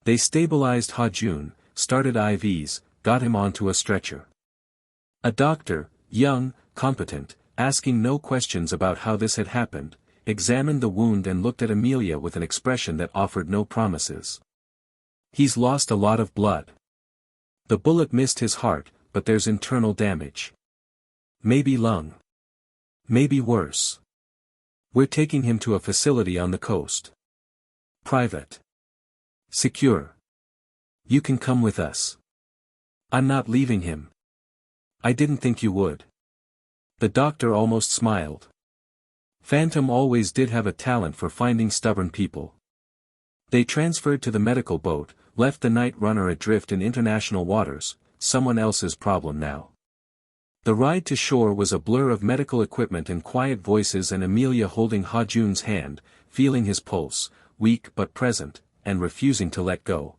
They stabilized Ha-jun, started IVs, got him onto a stretcher. A doctor, young, competent, asking no questions about how this had happened, examined the wound and looked at Amelia with an expression that offered no promises. He's lost a lot of blood. The bullet missed his heart, but there's internal damage. Maybe lung. Maybe worse. We're taking him to a facility on the coast. Private. Secure. You can come with us. I'm not leaving him. I didn't think you would. The doctor almost smiled. Phantom always did have a talent for finding stubborn people. They transferred to the medical boat, left the night runner adrift in international waters, someone else's problem now. The ride to shore was a blur of medical equipment and quiet voices and Amelia holding Ha-jun's hand, feeling his pulse, weak but present, and refusing to let go.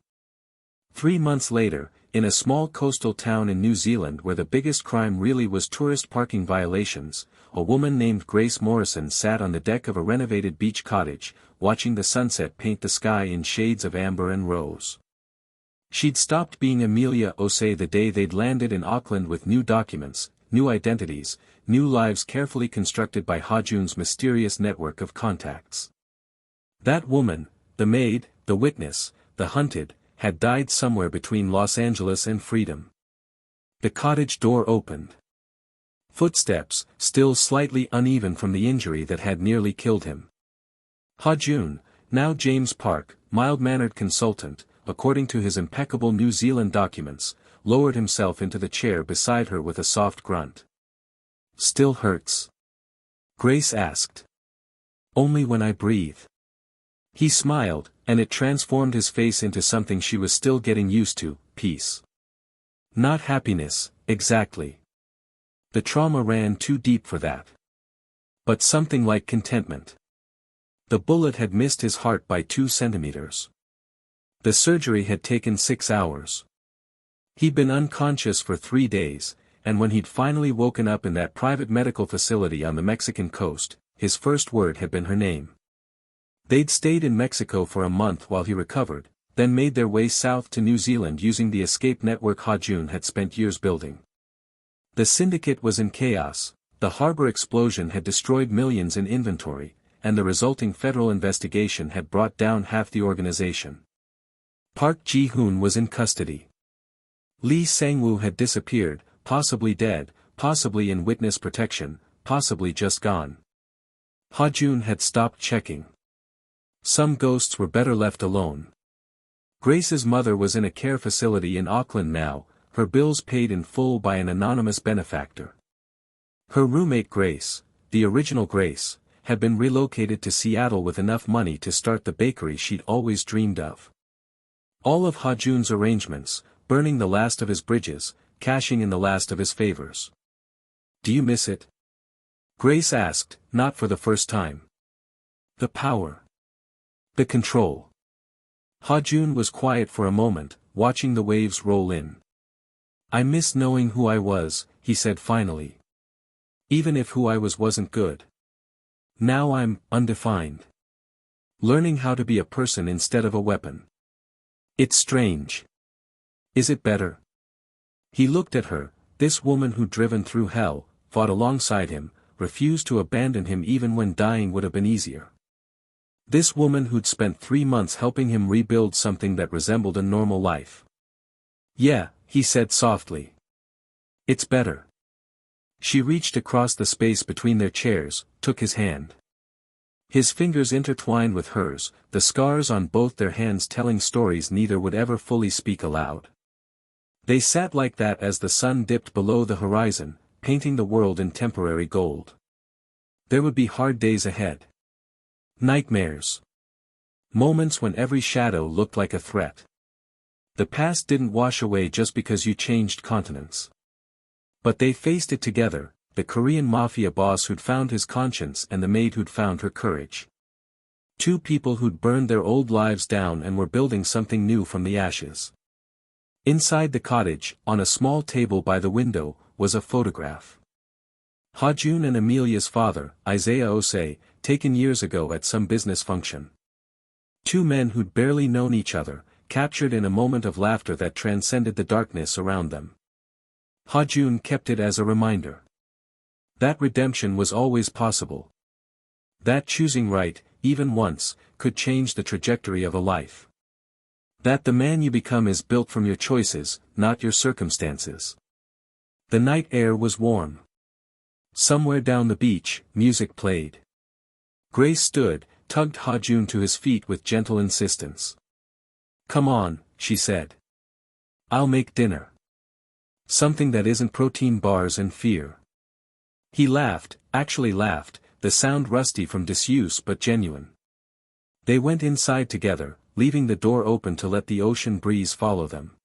3 months later, in a small coastal town in New Zealand where the biggest crime really was tourist parking violations, a woman named Grace Morrison sat on the deck of a renovated beach cottage, watching the sunset paint the sky in shades of amber and rose. She'd stopped being Amelia Osei the day they'd landed in Auckland with new documents, new identities, new lives carefully constructed by Ha-jun's mysterious network of contacts. That woman, the maid, the witness, the hunted, had died somewhere between Los Angeles and freedom. The cottage door opened. Footsteps, still slightly uneven from the injury that had nearly killed him. Ha-jun, now James Park, mild-mannered consultant, according to his impeccable New Zealand documents, lowered himself into the chair beside her with a soft grunt. "Still hurts?" Grace asked. "Only when I breathe." He smiled, and it transformed his face into something she was still getting used to, peace. Not happiness, exactly. The trauma ran too deep for that. But something like contentment. The bullet had missed his heart by 2 centimeters. The surgery had taken 6 hours. He'd been unconscious for 3 days, and when he'd finally woken up in that private medical facility on the Mexican coast, his first word had been her name. They'd stayed in Mexico for a month while he recovered, then made their way south to New Zealand using the escape network Ha-jun had spent years building. The syndicate was in chaos, the harbor explosion had destroyed millions in inventory, and the resulting federal investigation had brought down half the organization. Park Ji-hoon was in custody. Lee Sang-woo had disappeared, possibly dead, possibly in witness protection, possibly just gone. Ha-jun had stopped checking. Some ghosts were better left alone. Grace's mother was in a care facility in Auckland now, her bills paid in full by an anonymous benefactor. Her roommate Grace, the original Grace, had been relocated to Seattle with enough money to start the bakery she'd always dreamed of. All of Ha-jun's arrangements, burning the last of his bridges, cashing in the last of his favors. "Do you miss it?" Grace asked, not for the first time. "The power. The control." Ha-jun was quiet for a moment, watching the waves roll in. "I miss knowing who I was," he said finally. "Even if who I was wasn't good. Now I'm undefined. Learning how to be a person instead of a weapon. It's strange. Is it better?" He looked at her, this woman who'd driven through hell, fought alongside him, refused to abandon him even when dying would have been easier. This woman who'd spent 3 months helping him rebuild something that resembled a normal life. "Yeah," he said softly. "It's better." She reached across the space between their chairs, took his hand. His fingers intertwined with hers, the scars on both their hands telling stories neither would ever fully speak aloud. They sat like that as the sun dipped below the horizon, painting the world in temporary gold. There would be hard days ahead. Nightmares. Moments when every shadow looked like a threat. The past didn't wash away just because you changed continents. But they faced it together, the Korean Mafia boss who'd found his conscience and the maid who'd found her courage. 2 people who'd burned their old lives down and were building something new from the ashes. Inside the cottage, on a small table by the window, was a photograph. Ha-jun and Amelia's father, Isaiah Osei, taken years ago at some business function. 2 men who'd barely known each other, captured in a moment of laughter that transcended the darkness around them. Ha-jun kept it as a reminder. That redemption was always possible. That choosing right, even once, could change the trajectory of a life. That the man you become is built from your choices, not your circumstances. The night air was warm. Somewhere down the beach, music played. Grace stood, tugged Ha-jun to his feet with gentle insistence. "Come on," she said. "I'll make dinner. Something that isn't protein bars and fear." He laughed, actually laughed, the sound rusty from disuse but genuine. They went inside together, leaving the door open to let the ocean breeze follow them.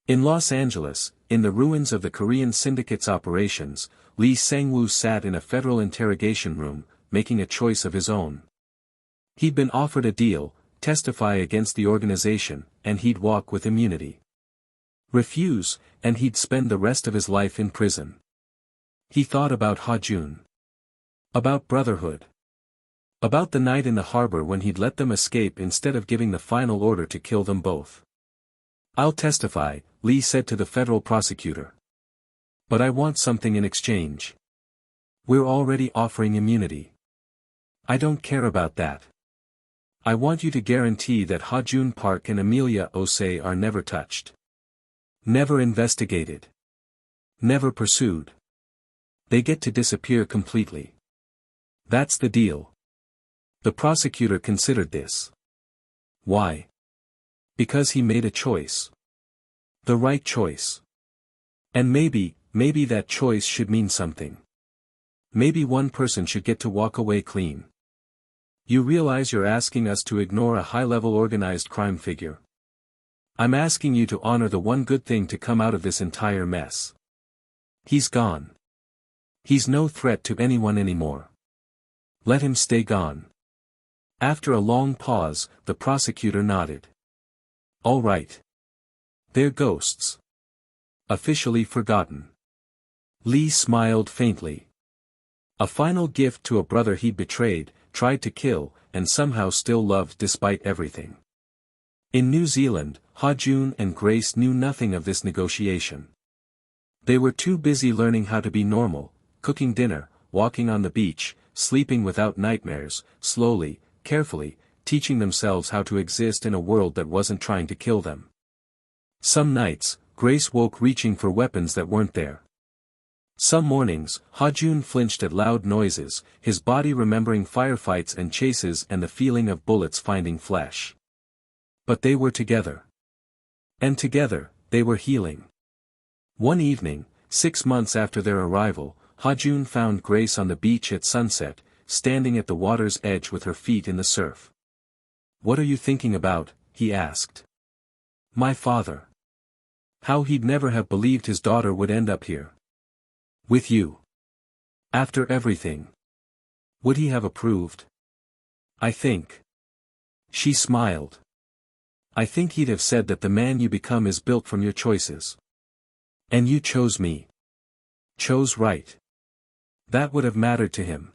In Los Angeles, in the ruins of the Korean syndicate's operations, Lee Sang-woo sat in a federal interrogation room, making a choice of his own. He'd been offered a deal, testify against the organization, and he'd walk with immunity. Refuse, and he'd spend the rest of his life in prison. He thought about Ha-jun. About brotherhood. About the night in the harbor when he'd let them escape instead of giving the final order to kill them both. "I'll testify," Lee said to the federal prosecutor. "But I want something in exchange. We're already offering immunity. I don't care about that. I want you to guarantee that Ha-jun Park and Amelia Osei are never touched. Never investigated. Never pursued. They get to disappear completely. That's the deal." The prosecutor considered this. Why? Because he made a choice. The right choice. And maybe that choice should mean something. Maybe one person should get to walk away clean. "You realize you're asking us to ignore a high-level organized crime figure? I'm asking you to honor the one good thing to come out of this entire mess. He's gone. He's no threat to anyone anymore. Let him stay gone." After a long pause, the prosecutor nodded. "All right. They're ghosts. Officially forgotten." Lee smiled faintly. A final gift to a brother he'd betrayed, tried to kill, and somehow still loved despite everything. In New Zealand, Ha-jun and Grace knew nothing of this negotiation. They were too busy learning how to be normal, cooking dinner, walking on the beach, sleeping without nightmares, slowly, carefully, teaching themselves how to exist in a world that wasn't trying to kill them. Some nights, Grace woke reaching for weapons that weren't there. Some mornings, Ha-jun flinched at loud noises, his body remembering firefights and chases and the feeling of bullets finding flesh. But they were together. And together, they were healing. One evening, 6 months after their arrival, Ha-jun found Grace on the beach at sunset, standing at the water's edge with her feet in the surf. "What are you thinking about?" he asked. "My father. How he'd never have believed his daughter would end up here. With you. After everything. Would he have approved? I think." She smiled. "I think he'd have said that the man you become is built from your choices. And you chose me. Chose right. That would have mattered to him."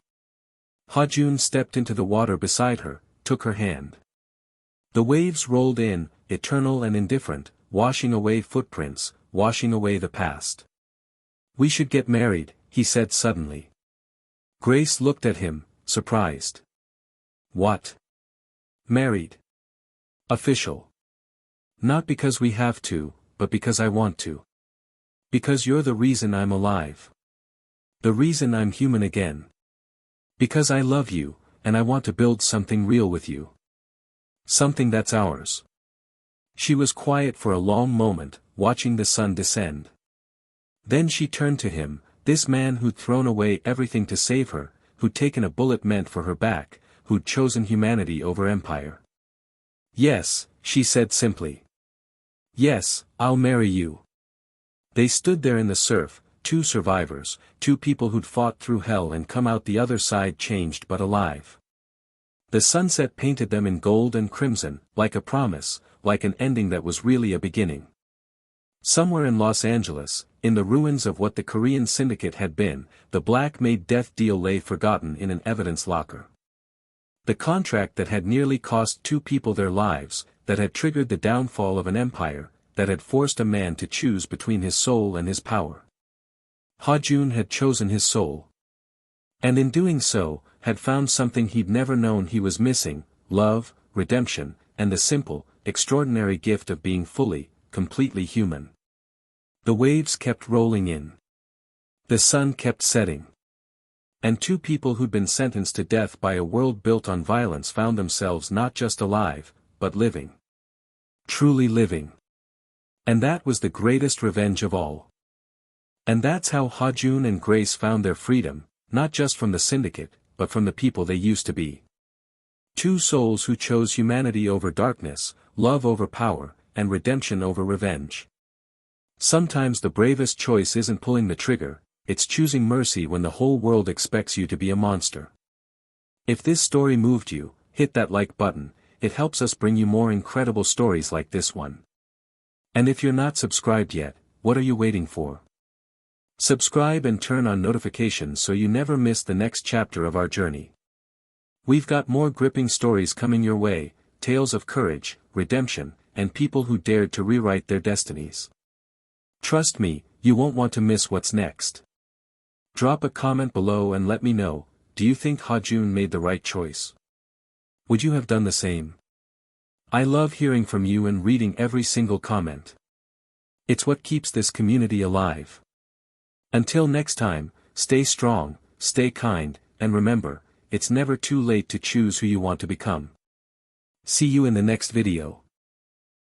Ha-jun stepped into the water beside her, took her hand. The waves rolled in, eternal and indifferent, washing away footprints, washing away the past. "We should get married," he said suddenly. Grace looked at him, surprised. "What? Married? Official? Not because we have to, but because I want to. Because you're the reason I'm alive. The reason I'm human again. Because I love you, and I want to build something real with you. Something that's ours." She was quiet for a long moment, watching the sun descend. Then she turned to him, this man who'd thrown away everything to save her, who'd taken a bullet meant for her back, who'd chosen humanity over empire. "Yes," she said simply. "Yes, I'll marry you." They stood there in the surf, two survivors, two people who'd fought through hell and come out the other side changed but alive. The sunset painted them in gold and crimson, like a promise, like an ending that was really a beginning. Somewhere in Los Angeles, in the ruins of what the Korean syndicate had been, the black Maid Death Deal lay forgotten in an evidence locker. The contract that had nearly cost 2 people their lives, that had triggered the downfall of an empire, that had forced a man to choose between his soul and his power. Ha-jun had chosen his soul. And in doing so, had found something he'd never known he was missing: love, redemption, and the simple, extraordinary gift of being fully, completely human. The waves kept rolling in. The sun kept setting. And 2 people who'd been sentenced to death by a world built on violence found themselves not just alive, but living. Truly living. And that was the greatest revenge of all. And that's how Ha-jun and Grace found their freedom, not just from the syndicate, but from the people they used to be. 2 souls who chose humanity over darkness, love over power, and redemption over revenge. Sometimes the bravest choice isn't pulling the trigger, it's choosing mercy when the whole world expects you to be a monster. If this story moved you, hit that like button, it helps us bring you more incredible stories like this one. And if you're not subscribed yet, what are you waiting for? Subscribe and turn on notifications so you never miss the next chapter of our journey. We've got more gripping stories coming your way, tales of courage, redemption, and people who dared to rewrite their destinies. Trust me, you won't want to miss what's next. Drop a comment below and let me know, do you think Ha-jun made the right choice? Would you have done the same? I love hearing from you and reading every single comment. It's what keeps this community alive. Until next time, stay strong, stay kind, and remember, it's never too late to choose who you want to become. See you in the next video.